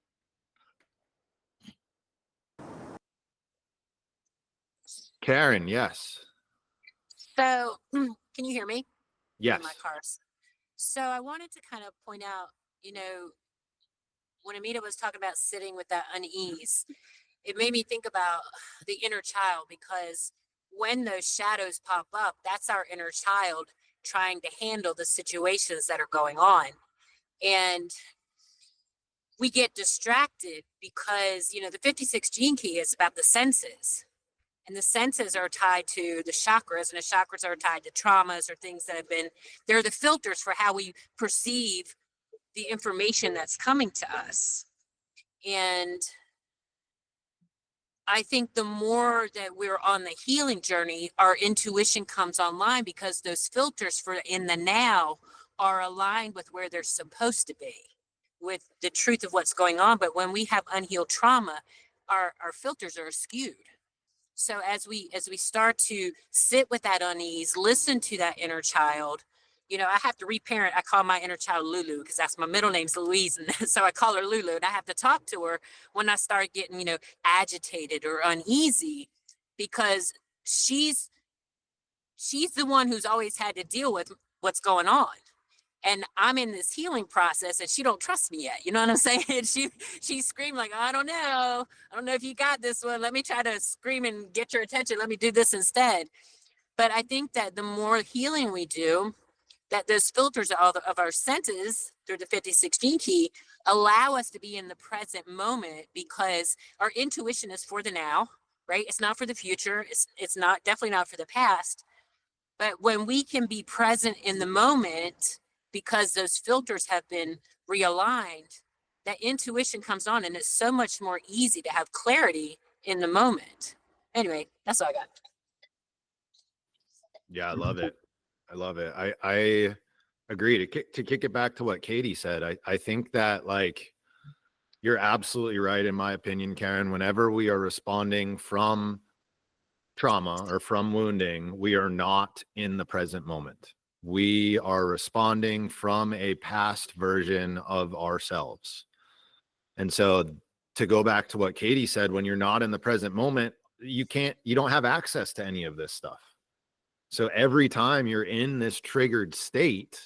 Speaker 1: Karen, yes.
Speaker 15: So, can you hear me?
Speaker 1: Yes.
Speaker 15: In my cars. So I wanted to kind of point out, when Amita was talking about sitting with that unease, it made me think about the inner child, because when those shadows pop up, that's our inner child trying to handle the situations that are going on. And we get distracted because, the 56 gene key is about the senses. And the senses are tied to the chakras, and the chakras are tied to traumas or things that have been, they're the filters for how we perceive the information that's coming to us. And I think the more that we're on the healing journey, our intuition comes online, because those filters for in the now are aligned with where they're supposed to be, with the truth of what's going on. But when we have unhealed trauma, our filters are skewed. So as we start to sit with that unease, listen to that inner child, I have to reparent. I call my inner child Lulu, because that's my middle name's Louise. And so I call her Lulu, and I have to talk to her when I start getting, agitated or uneasy, because she's the one who's always had to deal with what's going on. And I'm in this healing process, and she don't trust me yet. You know what I'm saying? She screamed like, I don't know if you got this one. Let me try to scream and get your attention. Let me do this instead. But I think that the more healing we do, that those filters of our senses, through the 56 gene key allow us to be in the present moment, because our intuition is for the now, right? It's not for the future. It's not, definitely not for the past. But when we can be present in the moment, because those filters have been realigned, that intuition comes on, and it's so much more easy to have clarity in the moment. Anyway, that's all I got.
Speaker 1: Yeah, I love it. I love it. I agree. To kick it back to what Katie said, I think that, like, you're absolutely right, in my opinion, Karen. Whenever we are responding from trauma or from wounding, we are not in the present moment. We are responding from a past version of ourselves. And so, to go back to what Katie said, when you're not in the present moment, you don't have access to any of this stuff. So every time you're in this triggered state,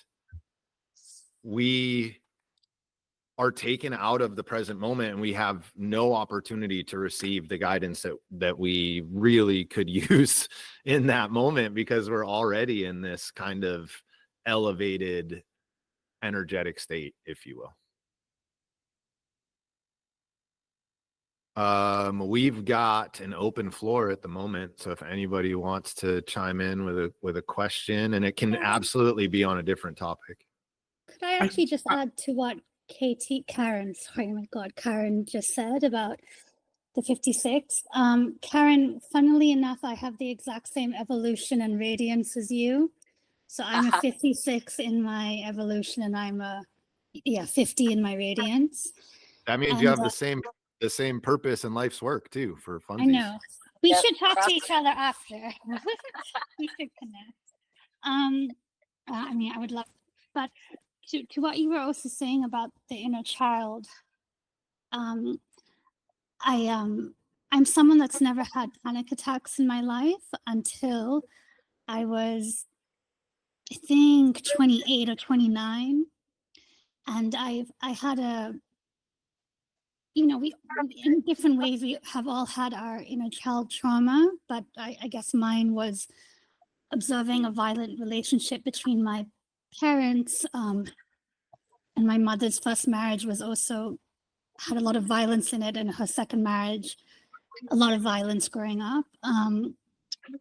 Speaker 1: we are taken out of the present moment, and we have no opportunity to receive the guidance that we really could use in that moment, because we're already in this kind of elevated energetic state, if you will. We've got an open floor at the moment, so if anybody wants to chime in with a question, and it can absolutely be on a different topic.
Speaker 9: Could I actually just add to what Karen just said about the 56? Karen, funnily enough, I have the exact same evolution and radiance as you. So I'm a 56 in my evolution, and I'm a 50 in my radiance.
Speaker 1: That means you have the same purpose in life's work too, for funsies.
Speaker 9: I know. We should talk to each other after. We should connect. I mean, I would love, but to what you were also saying about the inner child, I'm someone that's never had panic attacks in my life until I was, I think, 28 or 29. And I had we, in different ways, we have all had our inner child trauma, but I guess mine was observing a violent relationship between my parents, and my mother's first marriage was also had a lot of violence in it, and her second marriage, a lot of violence growing up.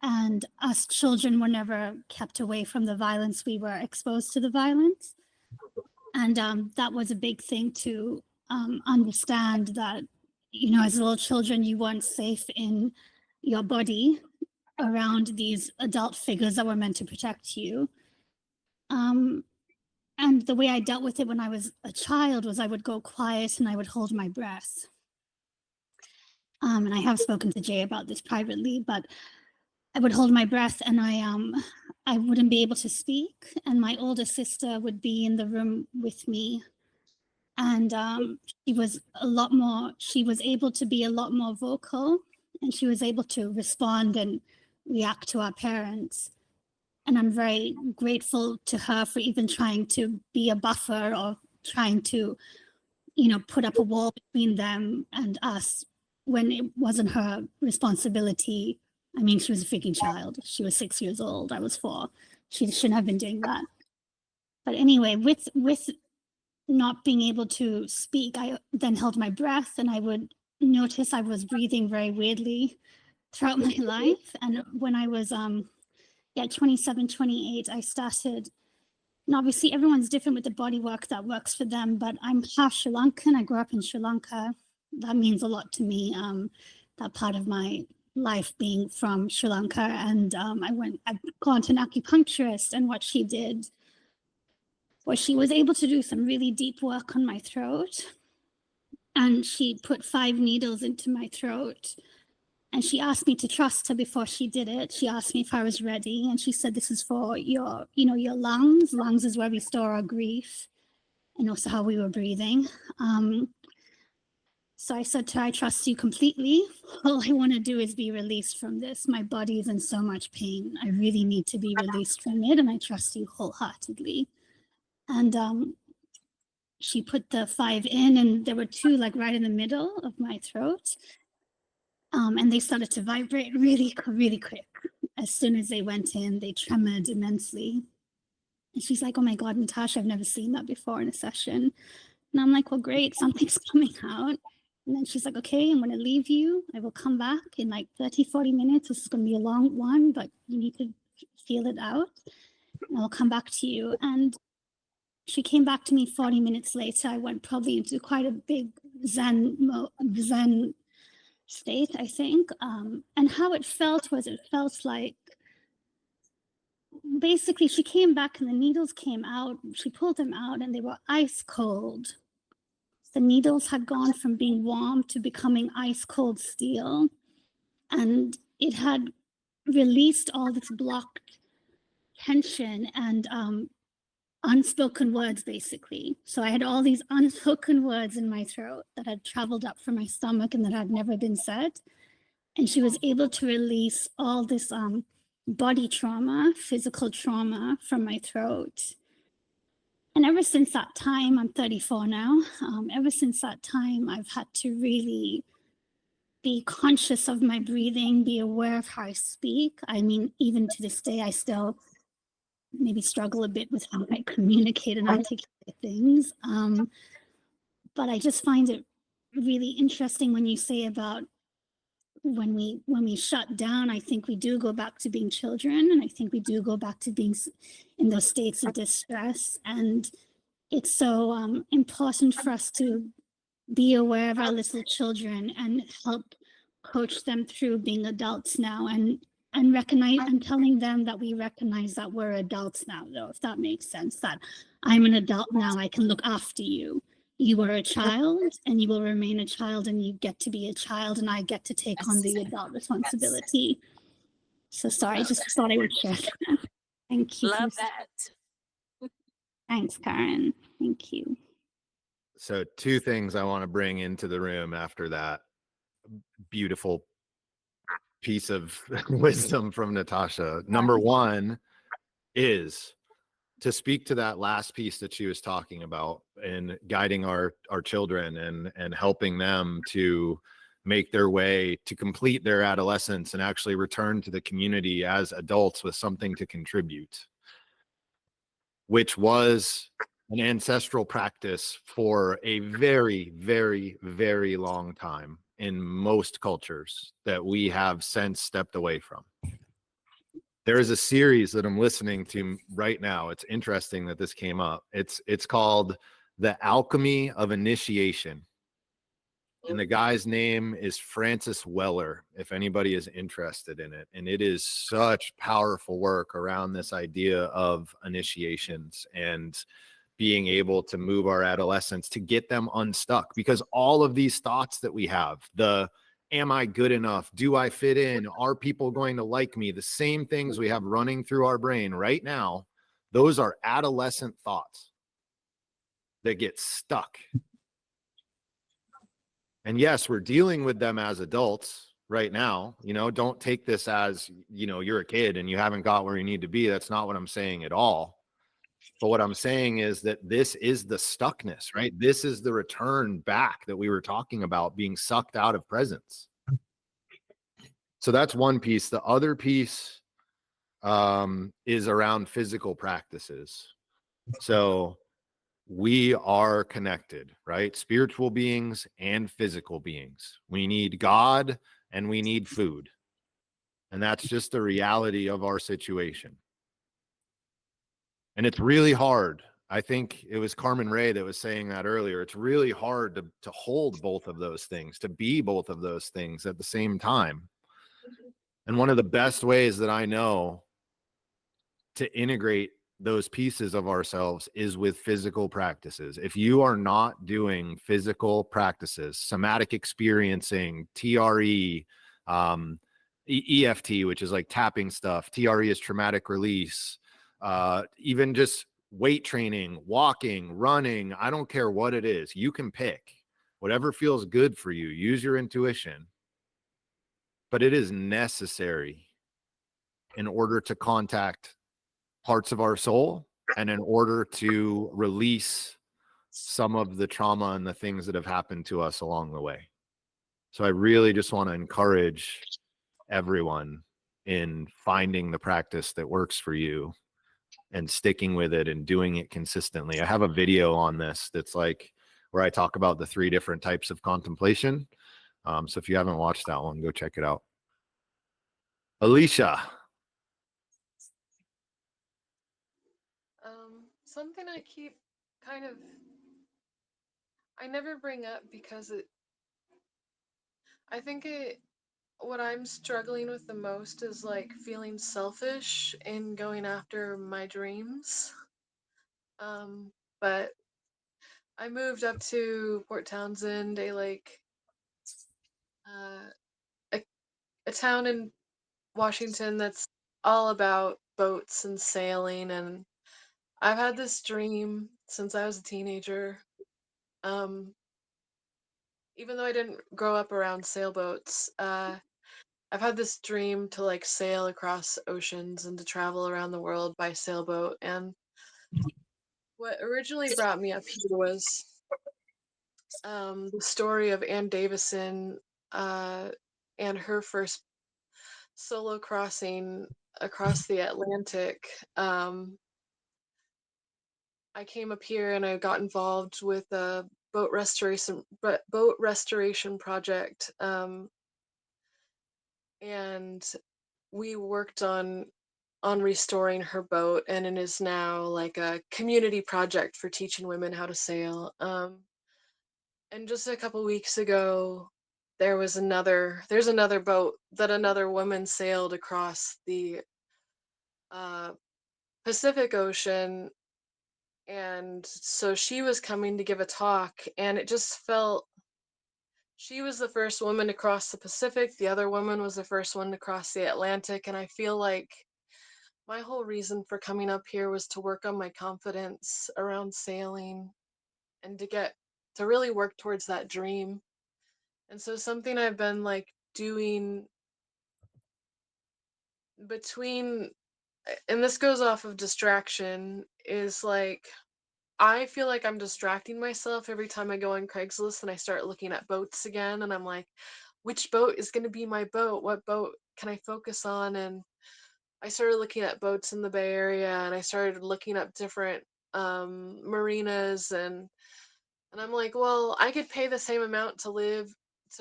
Speaker 9: And us children were never kept away from the violence. We were exposed to the violence. And that was a big thing to understand, that, as little children, you weren't safe in your body around these adult figures that were meant to protect you. And the way I dealt with it when I was a child was I would go quiet and I would hold my breath. And I have spoken to Jay about this privately, but I would hold my breath, and I wouldn't be able to speak. And my older sister would be in the room with me. And she was able to be a lot more vocal, and she was able to respond and react to our parents. And I'm very grateful to her for even trying to be a buffer, or trying to, put up a wall between them and us when it wasn't her responsibility. I mean, she was a freaking child. She was 6 years old. I was 4. She shouldn't have been doing that. But anyway, with not being able to speak, I then held my breath, and I would notice I was breathing very weirdly throughout my life. And when I was 27, 28, I started, and obviously everyone's different with the body work that works for them, but I'm half Sri Lankan. I grew up in Sri Lanka. That means a lot to me, that part of my life being from Sri Lanka. And I've gone to an acupuncturist, and what she did was she was able to do some really deep work on my throat. And she put 5 needles into my throat. And she asked me to trust her before she did it. She asked me if I was ready. And she said, this is for your lungs. Lungs is where we store our grief, and also how we were breathing. So I said to her, I trust you completely. All I want to do is be released from this. My body is in so much pain. I really need to be released from it. And I trust you wholeheartedly. And she put the 5 in, and there were 2 like right in the middle of my throat. And they started to vibrate really, really quick. As soon as they went in, they tremored immensely. And she's like, oh my God, Natasha, I've never seen that before in a session. And I'm like, well, great, something's coming out. And then she's like, okay, I'm going to leave you. I will come back in like 30, 40 minutes. This is going to be a long one, but you need to feel it out. And I'll come back to you. And she came back to me 40 minutes later. I went probably into quite a big Zen state, I think. And how it felt was, it felt like, basically she came back and the needles came out. She pulled them out and they were ice cold. The needles had gone from being warm to becoming ice cold steel. And it had released all this blocked tension and unspoken words, basically. So I had all these unspoken words in my throat that had traveled up from my stomach and that had never been said. And she was able to release all this body trauma, physical trauma from my throat. And ever since that time, I'm 34 now, ever since that time, I've had to really be conscious of my breathing, be aware of how I speak. I mean, even to this day, I still maybe struggle a bit with how I communicate and articulate things. But I just find it really interesting when you say about when we shut down, I think we do go back to being children, and I think we do go back to being in those states of distress. And it's so important for us to be aware of our little children and help coach them through being adults now, and recognize and telling them that we recognize that we're adults now, though, if that makes sense, that I'm an adult now, I can look after you. You were a child and you will remain a child, and you get to be a child, and I get to take on the adult responsibility. So sorry, I just thought I would share that. Thank you.
Speaker 15: Love that.
Speaker 9: Thanks, Karen. Thank you.
Speaker 1: So 2 things I want to bring into the room after that beautiful piece of wisdom from Natasha. Number 1 is to speak to that last piece that she was talking about, and guiding our children and helping them to make their way to complete their adolescence and actually return to the community as adults with something to contribute, which was an ancestral practice for a very, very, very long time in most cultures that we have since stepped away from. There is a series that I'm listening to right now. It's interesting that this came up. It's called The Alchemy of Initiation. And the guy's name is Francis Weller, if anybody is interested in it. And it is such powerful work around this idea of initiations and being able to move our adolescents to get them unstuck, because all of these thoughts that we have, am I good enough? Do I fit in? Are people going to like me? The same things we have running through our brain right now, those are adolescent thoughts that get stuck. And yes, we're dealing with them as adults right now. Don't take this as, you're a kid and you haven't got where you need to be. That's not what I'm saying at all. But what I'm saying is that this is the stuckness, right? This is the return back that we were talking about, being sucked out of presence. So that's one piece. The other piece is around physical practices. So we are connected, right? Spiritual beings and physical beings. We need God and we need food. And that's just the reality of our situation. And it's really hard. I think it was Carmen Ray that was saying that earlier. It's really hard to hold both of those things, to be both of those things at the same time. And one of the best ways that I know to integrate those pieces of ourselves is with physical practices. If you are not doing physical practices, somatic experiencing, TRE, EFT, which is like tapping stuff, TRE is traumatic release, even just weight training, walking, running, I don't care what it is. You can pick whatever feels good for you. Use your intuition. But it is necessary in order to contact parts of our soul and in order to release some of the trauma and the things that have happened to us along the way. So I really just want to encourage everyone in finding the practice that works for you and sticking with it and doing it consistently. I have a video on this that's like where I talk about the 3 different types of contemplation. So if you haven't watched that one, go check it out. Alicia.
Speaker 13: Something I keep kind of, I never bring up because I think what I'm struggling with the most is like feeling selfish in going after my dreams. But I moved up to Port Townsend, a town in Washington that's all about boats and sailing, and I've had this dream since I was a teenager. Even though I didn't grow up around sailboats, I've had this dream to like sail across oceans and to travel around the world by sailboat. And what originally brought me up here was the story of Anne Davison and her first solo crossing across the Atlantic. I came up here and I got involved with a boat restoration project, and we worked on restoring her boat, and it is now like a community project for teaching women how to sail. And just a couple weeks ago, there's another boat that another woman sailed across the Pacific Ocean, and so she was coming to give a talk, and it just felt she was the first woman to cross the Pacific, the other woman was the first one to cross the Atlantic, and I feel like my whole reason for coming up here was to work on my confidence around sailing and to really work towards that dream. And so something I've been like doing between, and this goes off of distraction, is like I feel like I'm distracting myself every time I go on Craigslist and I start looking at boats again, and I'm like, which boat is going to be my boat? What boat can I focus on? And I started looking at boats in the Bay Area, and I started looking up different marinas, and I'm like, well, I could pay the same amount to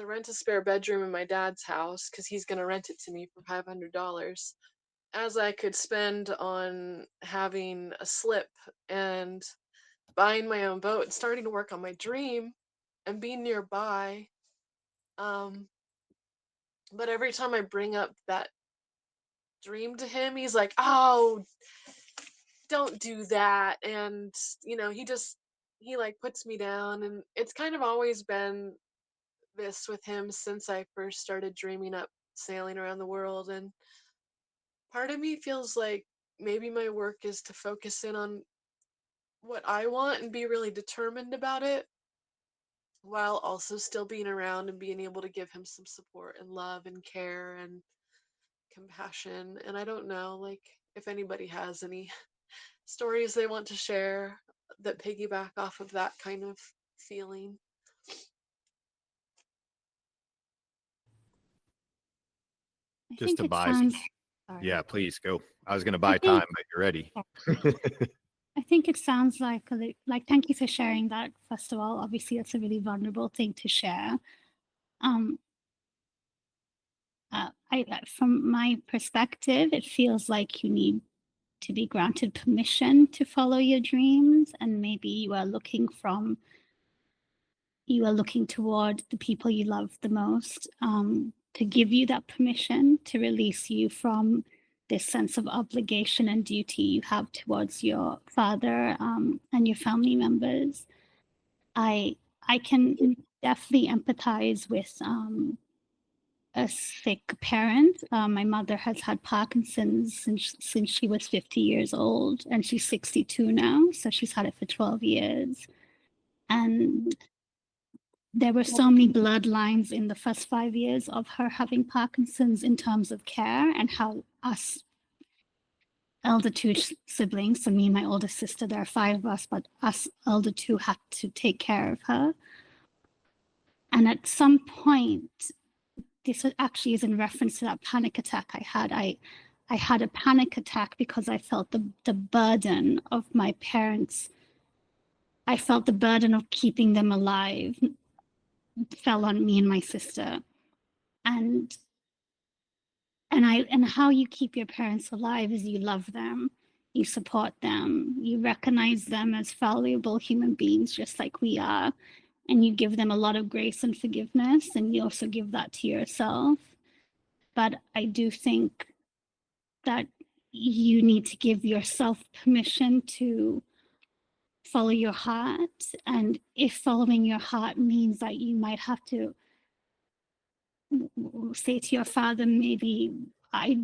Speaker 13: rent a spare bedroom in my dad's house because he's going to rent it to me for $500, as I could spend on having a slip and buying my own boat and starting to work on my dream and being nearby. But every time I bring up that dream to him, he's like, oh, don't do that. And, he like puts me down. And it's kind of always been this with him since I first started dreaming up sailing around the world. And part of me feels like maybe my work is to focus in on what I want and be really determined about it, while also still being around and being able to give him some support and love and care and compassion. And I don't know, like, if anybody has any stories they want to share that piggyback off of that kind of feeling.
Speaker 9: I
Speaker 1: Just
Speaker 9: think
Speaker 1: to
Speaker 9: it
Speaker 1: buy
Speaker 9: sounds.
Speaker 1: Yeah, please go. I was going to buy
Speaker 9: think-
Speaker 1: time, but you're ready.
Speaker 9: I think it sounds like thank you for sharing that. First of all, obviously it's a really vulnerable thing to share. From my perspective, it feels like you need to be granted permission to follow your dreams, and maybe you are looking toward the people you love the most, to give you that permission, to release you from this sense of obligation and duty you have towards your father, and your family members. I can definitely empathize with a sick parent. My mother has had Parkinson's since she was 50 years old, and she's 62 now, so she's had it for 12 years. And there were so many bloodlines in the first 5 years of her having Parkinson's in terms of care, and how us elder two siblings, so me and my older sister, there are 5 of us, but us elder two had to take care of her. And at some point, this actually is in reference to that panic attack I had. I I had a panic attack because I felt the burden of my parents. I felt the burden of keeping them alive fell on me and my sister. And how you keep your parents alive is you love them, you support them, you recognize them as valuable human beings just like we are, and you give them a lot of grace and forgiveness, and you also give that to yourself. But I do think that you need to give yourself permission to follow your heart. And if following your heart means that you might have to say to your father, maybe I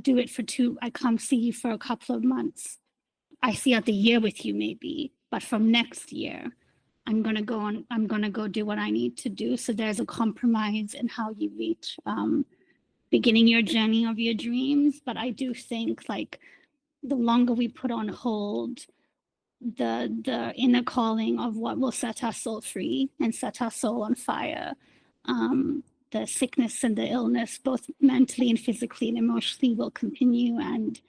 Speaker 9: come see you for a couple of months. I see out the year with you maybe, but from next year, I'm gonna go do what I need to do. So there's a compromise in how you reach beginning your journey of your dreams. But I do think like the longer we put on hold the inner calling of what will set our soul free and set our soul on fire, the sickness and the illness, both mentally and physically and emotionally, will continue, and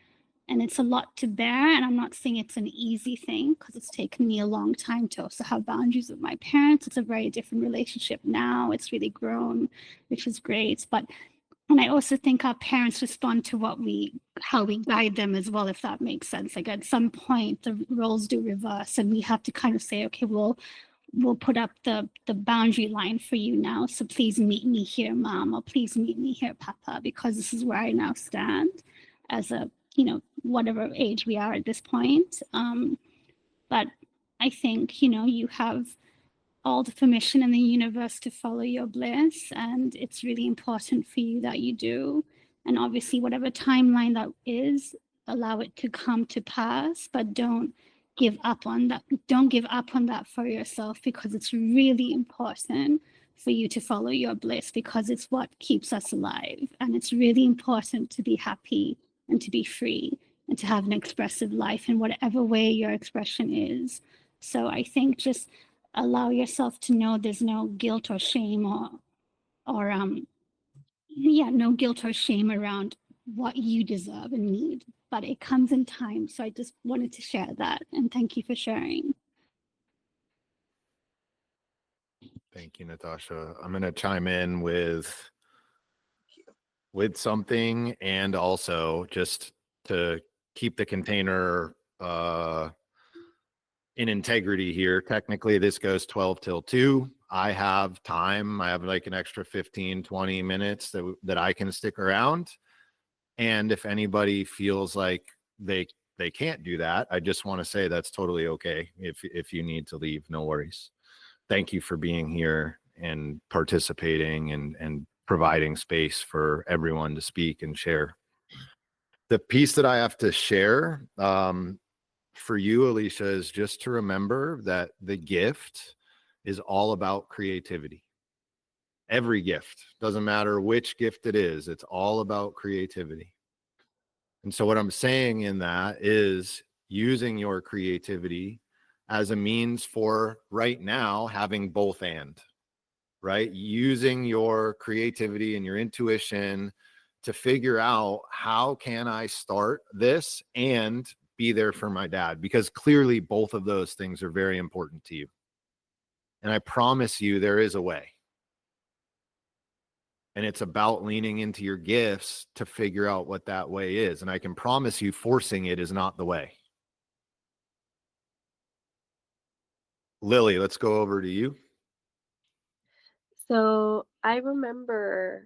Speaker 9: it's a lot to bear. And I'm not saying it's an easy thing, because it's taken me a long time to also have boundaries with my parents. It's a very different relationship now. It's really grown, which is great. But and I also think our parents respond to how we guide them as well, if that makes sense. Like at some point, the roles do reverse, and we have to kind of say, okay, we'll put up the boundary line for you now. So please meet me here, Mom, or please meet me here, Papa, because this is where I now stand as a, whatever age we are at this point. But I think, you have all the permission in the universe to follow your bliss, and it's really important for you that you do. And obviously, whatever timeline that is, allow it to come to pass, but don't give up on that. Don't give up on that for yourself, because it's really important for you to follow your bliss, because it's what keeps us alive. And it's really important to be happy and to be free and to have an expressive life in whatever way your expression is. So I think just allow yourself to know there's no guilt or shame no guilt or shame around what you deserve and need, but it comes in time. So I just wanted to share that, and thank you for sharing.
Speaker 1: Thank you, Natasha. I'm going to chime in with something, and also just to keep the container in integrity here. Technically, this goes 12 till 2. I have time. I have like an extra 15, 20 minutes that I can stick around. And if anybody feels like they can't do that, I just want to say that's totally okay. If you need to leave, no worries. Thank you for being here and participating and providing space for everyone to speak and share. The piece that I have to share for you, Alicia, is just to remember that the gift is all about creativity. Every gift, doesn't matter which gift it is, it's all about creativity. And so what I'm saying in that is using your creativity as a means for right now having both and, right? Using your creativity and your intuition to figure out, how can I start this and be there for my dad? Because clearly both of those things are very important to you. And I promise you there is a way. And it's about leaning into your gifts to figure out what that way is. And I can promise you forcing it is not the way. Lily, let's go over to you.
Speaker 11: So I remember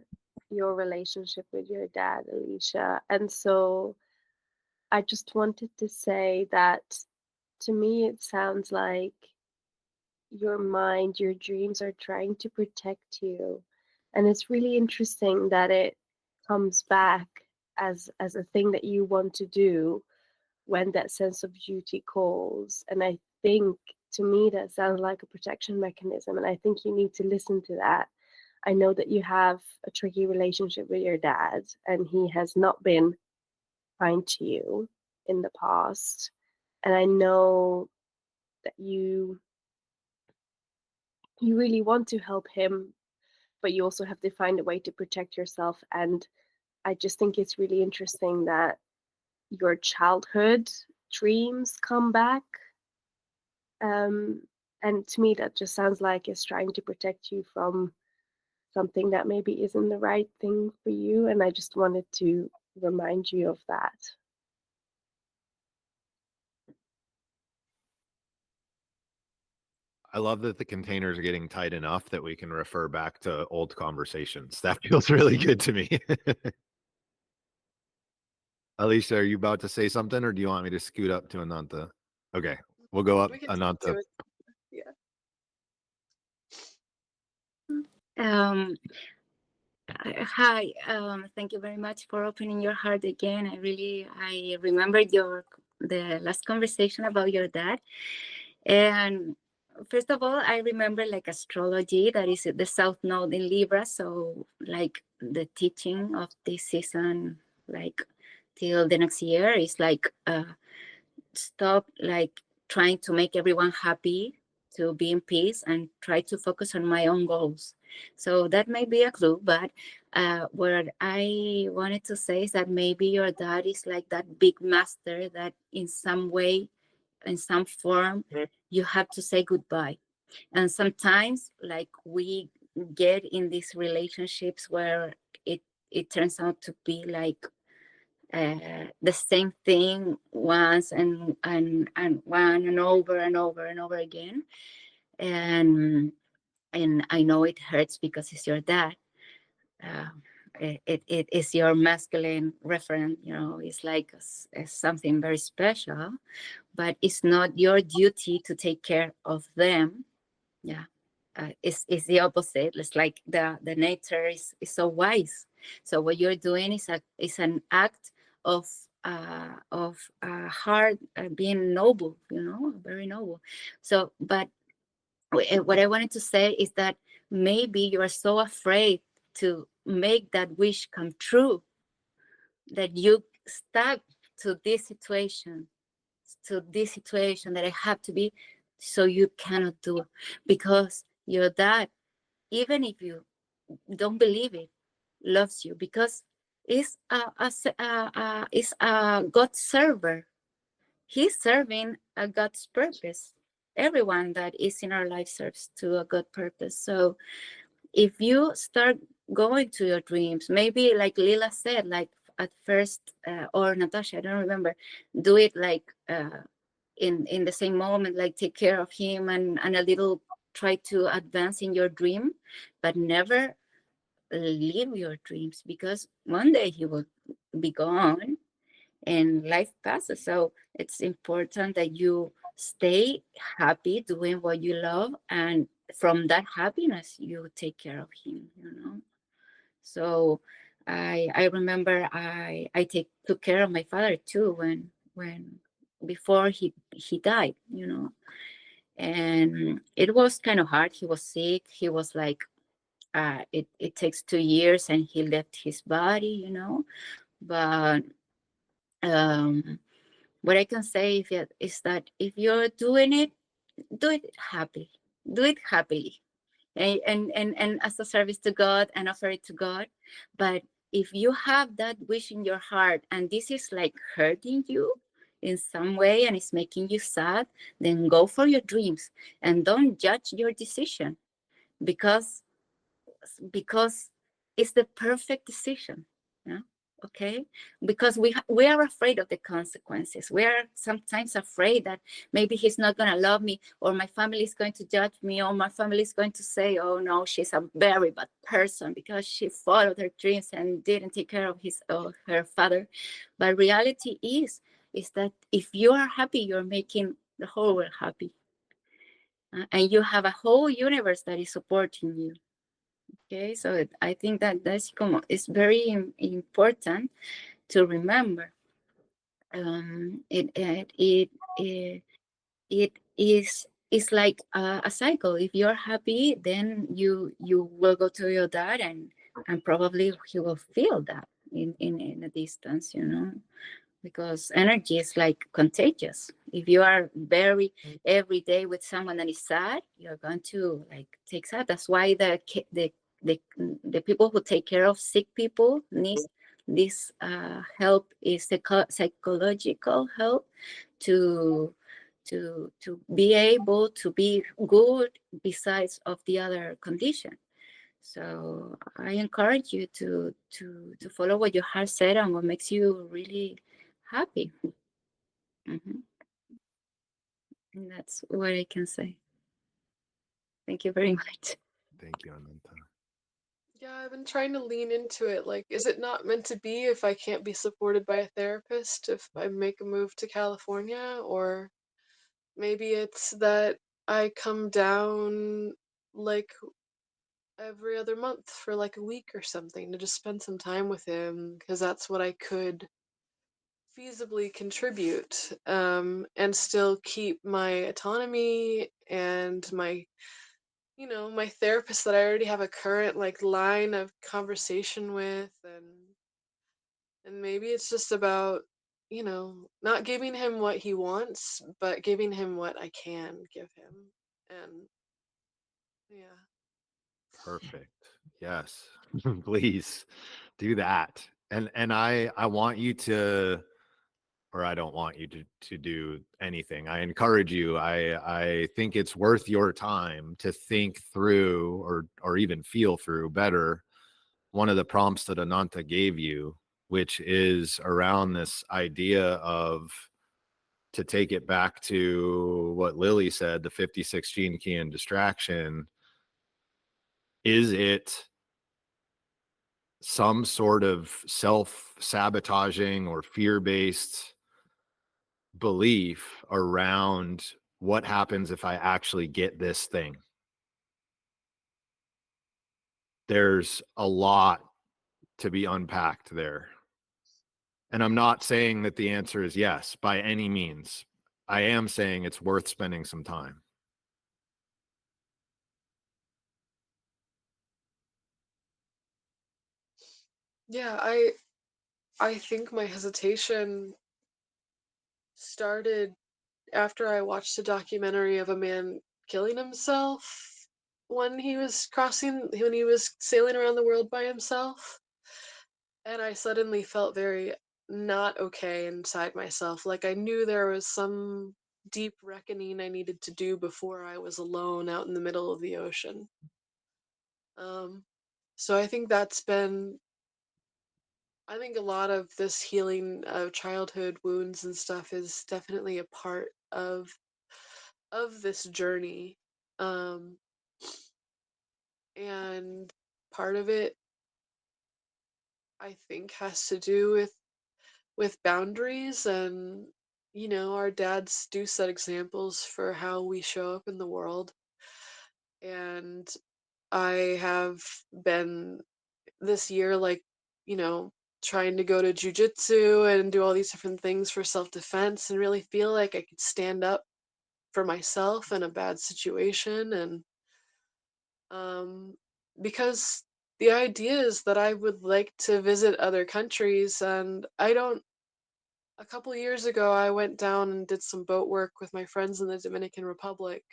Speaker 11: your relationship with your dad, Alicia. And so I just wanted to say that to me, it sounds like your mind, your dreams are trying to protect you. And it's really interesting that it comes back as a thing that you want to do when that sense of duty calls. And I think, to me, that sounds like a protection mechanism. And I think you need to listen to that. I know that you have a tricky relationship with your dad, and he has not been kind to you in the past. And I know that you really want to help him, but you also have to find a way to protect yourself. And I just think it's really interesting that your childhood dreams come back. And to me, that just sounds like it's trying to protect you from something that maybe isn't the right thing for you. And I just wanted to remind you of that.
Speaker 1: I love that the containers are getting tight enough that we can refer back to old conversations. That feels really good to me. Alicia, are you about to say something, or do you want me to scoot up to Ananta? Okay, we'll go up
Speaker 13: We can
Speaker 1: Ananta.
Speaker 13: do it. Yeah.
Speaker 6: Hi, thank you very much for opening your heart again. I remembered the last conversation about your dad. And first of all, I remember like astrology, that is the South Node in Libra. So like the teaching of this season, like till the next year is like, stop like trying to make everyone happy, to be in peace, and try to focus on my own goals. So that may be a clue, but what I wanted to say is that maybe your dad is like that big master that in some way, in some form, you have to say goodbye. And sometimes like we get in these relationships where it turns out to be like the same thing once and one and over and over and over again. And I know it hurts because it's your dad. It is your masculine referent, you know, it's like something very special, but it's not your duty to take care of them. Yeah. It's the opposite. It's like the nature is so wise. So what you're doing is an act of heart, being noble, you know, very noble. So, but what I wanted to say is that maybe you are so afraid to make that wish come true that you stuck to this situation that I have to be, so you cannot do it, because your dad, even if you don't believe it, loves you because is a God server. He's serving a God's purpose. Everyone that is in our life serves to a God purpose. So if you start going to your dreams, maybe like Lila said, like at first, or Natasha, I don't remember, do it like in the same moment, like take care of him and a little try to advance in your dream, but never leave your dreams, because one day he will be gone and life passes. So it's important that you stay happy doing what you love, and from that happiness you take care of him, you know. So I remember I took care of my father too when before he died, you know. And it was kind of hard. He was sick. He was like it takes 2 years and he left his body, you know. But what I can say is that if you're doing it, do it happy, do it happily, and as a service to God, and offer it to God. But if you have that wish in your heart and this is like hurting you in some way and it's making you sad, then go for your dreams and don't judge your decision, because it's the perfect decision. Yeah. Okay, because we are afraid of the consequences. We are sometimes afraid that maybe he's not going to love me, or my family is going to judge me, or my family is going to say, oh no, she's a very bad person because she followed her dreams and didn't take care of his or her father. But reality is that if you are happy, you're making the whole world happy. And you have a whole universe that is supporting you. Okay, so I think that it's very important to remember. It is like a cycle. If you're happy, then you will go to your dad, and probably he will feel that in a distance, you know, because energy is like contagious. If you are very every day with someone that is sad, you're going to like take sad. That's why the people who take care of sick people need this help is psychological help to be able to be good besides of the other condition. So I encourage you to follow what your heart said and what makes you really happy. Mm-hmm. And that's what I can say. Thank you very much.
Speaker 1: Thank you, Ananta.
Speaker 13: Yeah, I've been trying to lean into it. Like, is it not meant to be if I can't be supported by a therapist if I make a move to California? Or maybe it's that I come down like every other month for like a week or something to just spend some time with him because that's what I could feasibly contribute, and still keep my autonomy and my my therapist that I already have a current like line of conversation with, and maybe it's just about not giving him what he wants but giving him what I can give him. And yeah.
Speaker 1: Perfect. Yes. Please do that. And I want you to, or I don't want you to do anything. I encourage you. I think it's worth your time to think through or even feel through better one of the prompts that Ananta gave you, which is around this idea of, to take it back to what Lily said, the 56 gene key and distraction. Is it some sort of self-sabotaging or fear-based belief around what happens if I actually get this thing? There's a lot to be unpacked there. And I'm not saying that the answer is yes by any means. I am saying it's worth spending some time.
Speaker 13: Yeah, I think my hesitation started after I watched a documentary of a man killing himself when he was sailing around the world by himself. And I suddenly felt very not okay inside myself. Like I knew there was some deep reckoning I needed to do before I was alone out in the middle of the ocean. So I think I think a lot of this healing of childhood wounds and stuff is definitely a part of this journey. Um, and part of it I think has to do with boundaries, and our dads do set examples for how we show up in the world. And I have been this year like you know trying to go to jujitsu and do all these different things for self-defense and really feel like I could stand up for myself in a bad situation. And um, because the idea is that I would like to visit other countries, and I don't. A couple years ago, I went down and did some boat work with my friends in the Dominican Republic,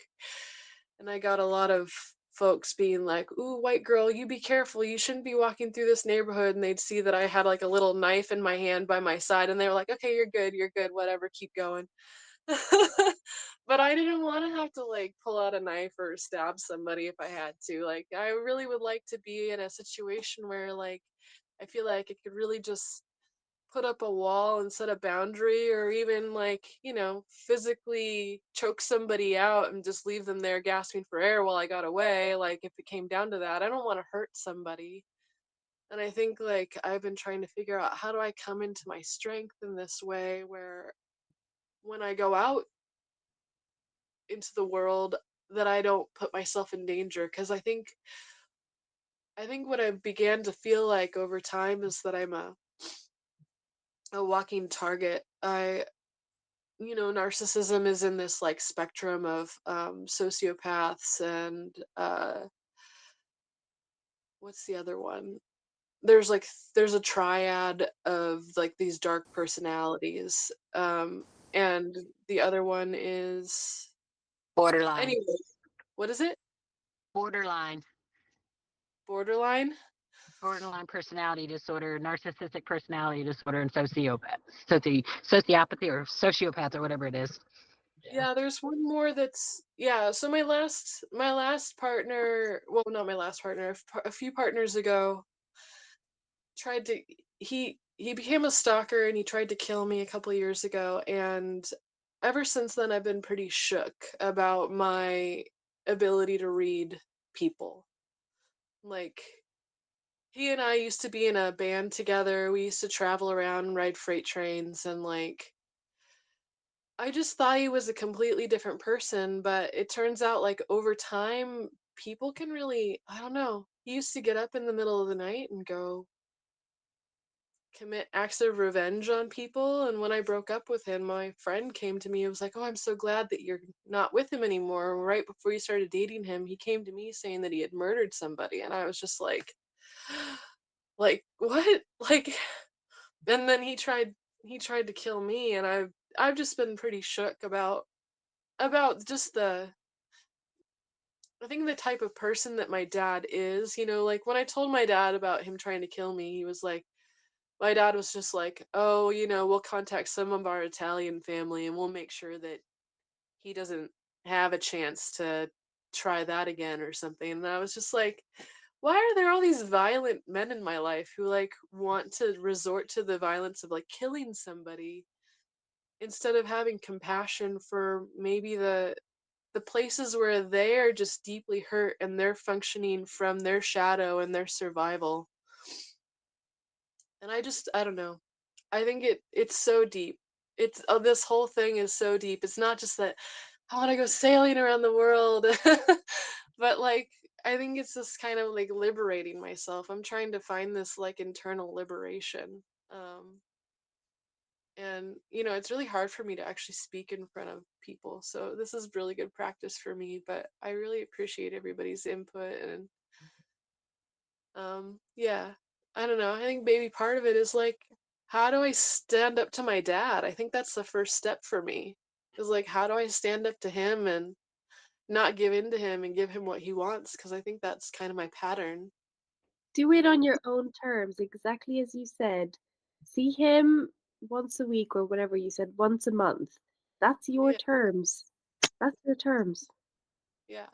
Speaker 13: and I got a lot of folks being like, "Ooh, white girl, you be careful. You shouldn't be walking through this neighborhood." And they'd see that I had like a little knife in my hand by my side, and they were like, "Okay, you're good, whatever, keep going." But I didn't want to have to like pull out a knife or stab somebody if I had to. Like, I really would like to be in a situation where like I feel like I could really just put up a wall and set a boundary, or even like physically choke somebody out and just leave them there gasping for air while I got away. Like, if it came down to that, I don't want to hurt somebody. And I think like I've been trying to figure out, how do I come into my strength in this way where when I go out into the world that I don't put myself in danger. Because I think what I began to feel like over time is that I'm a walking target. Narcissism is in this like spectrum of sociopaths and what's the other one? There's a triad of like these dark personalities, and the other one is
Speaker 15: Borderline.
Speaker 13: anyway. What is it?
Speaker 15: Borderline.
Speaker 13: Borderline.
Speaker 15: borderline personality disorder, narcissistic personality disorder, and sociopathy or sociopath or whatever it is.
Speaker 13: Yeah, there's one more that's yeah. So my last partner, well, not my last partner, a few partners ago, tried to he became a stalker and he tried to kill me a couple of years ago, and ever since then I've been pretty shook about my ability to read people. Like he and I used to be in a band together. We used to travel around and ride freight trains, and like I just thought he was a completely different person, but it turns out like over time people can really, I don't know. He used to get up in the middle of the night and go commit acts of revenge on people. And when I broke up with him, my friend came to me and was like, "Oh, I'm so glad that you're not with him anymore." Right before you started dating him, he came to me saying that he had murdered somebody. And I was just like, what? Like, and then he tried to kill me. And I've just been pretty shook about just I think the type of person that my dad is. Like when I told my dad about him trying to kill me, he was like, my dad was just like, "Oh, we'll contact some of our Italian family and we'll make sure that he doesn't have a chance to try that again or something." And I was just like, why are there all these violent men in my life who like want to resort to the violence of like killing somebody instead of having compassion for maybe the places where they are just deeply hurt and they're functioning from their shadow and their survival. And I don't know. I think it's so deep. This whole thing is so deep. It's not just that I want to go sailing around the world, but like I think it's just kind of like liberating myself. I'm trying to find this like internal liberation. And it's really hard for me to actually speak in front of people. So this is really good practice for me, but I really appreciate everybody's input. And yeah, I don't know. I think maybe part of it is like, how do I stand up to my dad? I think that's the first step for me. Is like, how do I stand up to him and not give in to him and give him what he wants? Because I think that's kind of my pattern.
Speaker 11: Do it on your own terms, exactly as you said. See him once a week or whatever you said, once a month. That's your
Speaker 13: Yeah,
Speaker 11: terms. That's your terms.
Speaker 13: yeah.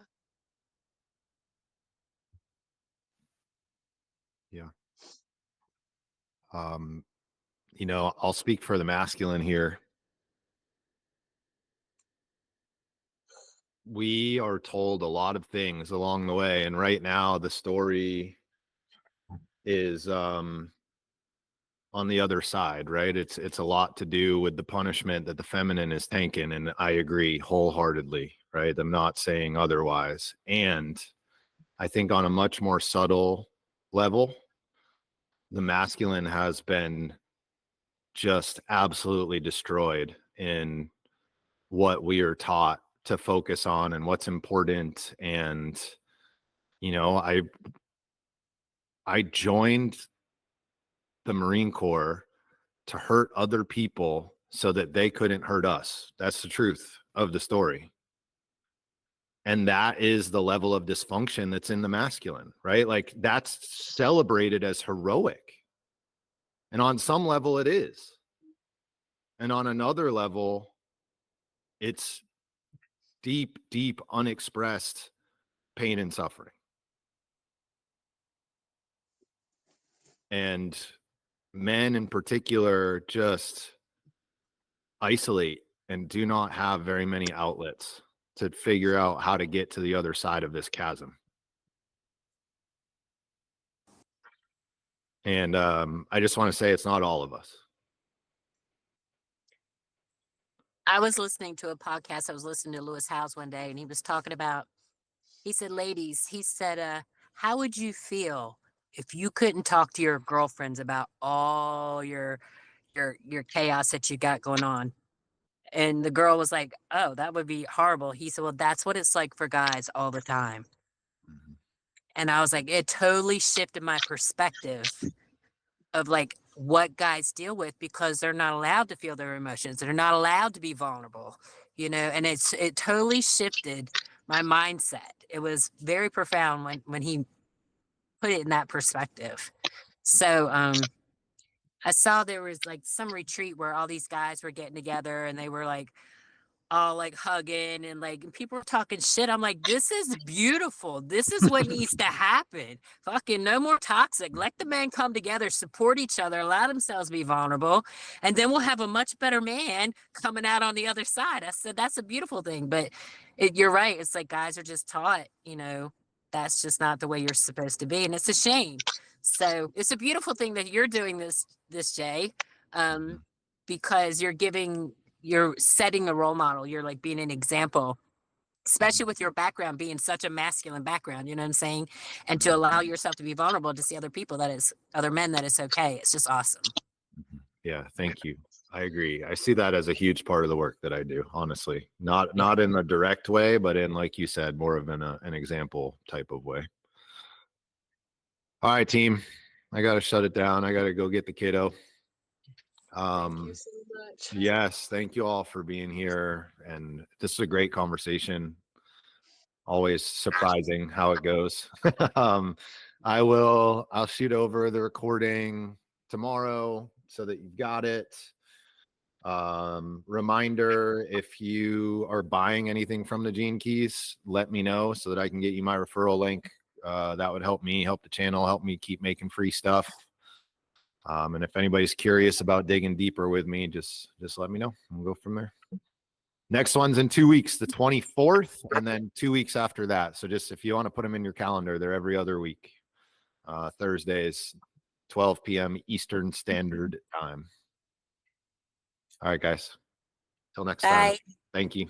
Speaker 1: Yeah. Um, I'll speak for the masculine here. We are told a lot of things along the way, and right now the story is on the other side, right? It's a lot to do with the punishment that the feminine is taking, and I agree wholeheartedly, right? I'm not saying otherwise. And I think on a much more subtle level, the masculine has been just absolutely destroyed in what we are taught to focus on and what's important. And I joined the Marine Corps to hurt other people so that they couldn't hurt us. That's the truth of the story. And that is the level of dysfunction that's in the masculine, right? Like that's celebrated as heroic. And on some level it is. And on another level, it's deep, deep, unexpressed pain and suffering. And men in particular just isolate and do not have very many outlets to figure out how to get to the other side of this chasm. And I just want to say it's not all of us.
Speaker 15: I was listening to a podcast. I was listening to Lewis Howes one day, and he was talking about, he said, ladies, he said, how would you feel if you couldn't talk to your girlfriends about all your chaos that you got going on? And the girl was like, oh, that would be horrible. He said, well, that's what it's like for guys all the time.
Speaker 1: Mm-hmm.
Speaker 15: And I was like, it totally shifted my perspective of like what guys deal with, because they're not allowed to feel their emotions. They're not allowed to be vulnerable, and it totally shifted my mindset. It was very profound when he put it in that perspective. So I saw there was like some retreat where all these guys were getting together and they were like all like hugging and like people were talking shit. I'm like, this is beautiful. This is what needs to happen. Fucking no more toxic. Let the men come together, support each other, allow themselves to be vulnerable, and then we'll have a much better man coming out on the other side. I said that's a beautiful thing. But you're right. It's like guys are just taught, that's just not the way you're supposed to be, and it's a shame. So it's a beautiful thing that you're doing this Jay, because you're setting a role model. You're like being an example, especially with your background being such a masculine background, you know what I'm saying? And to allow yourself to be vulnerable to see other men, that is okay. It's just awesome.
Speaker 1: Yeah, thank you. I agree. I see that as a huge part of the work that I do, honestly. Not in a direct way, but in, like you said, more of an example type of way. All right, team. I got to shut it down. I got to go get the kiddo.
Speaker 13: Thank you so much.
Speaker 1: Yes, thank you all for being here. And this is a great conversation. Always surprising how it goes. I'll shoot over the recording tomorrow so that you've got it. Reminder, if you are buying anything from the Gene Keys, let me know so that I can get you my referral link. That would help me, help the channel, help me keep making free stuff. And if anybody's curious about digging deeper with me, just let me know. We'll go from there. Next one's in 2 weeks, the 24th, and then 2 weeks after that. So just if you want to put them in your calendar, they're every other week. Thursdays, 12 p.m. Eastern Standard Time. All right, guys. Till next time.
Speaker 15: Bye.
Speaker 1: Thank you.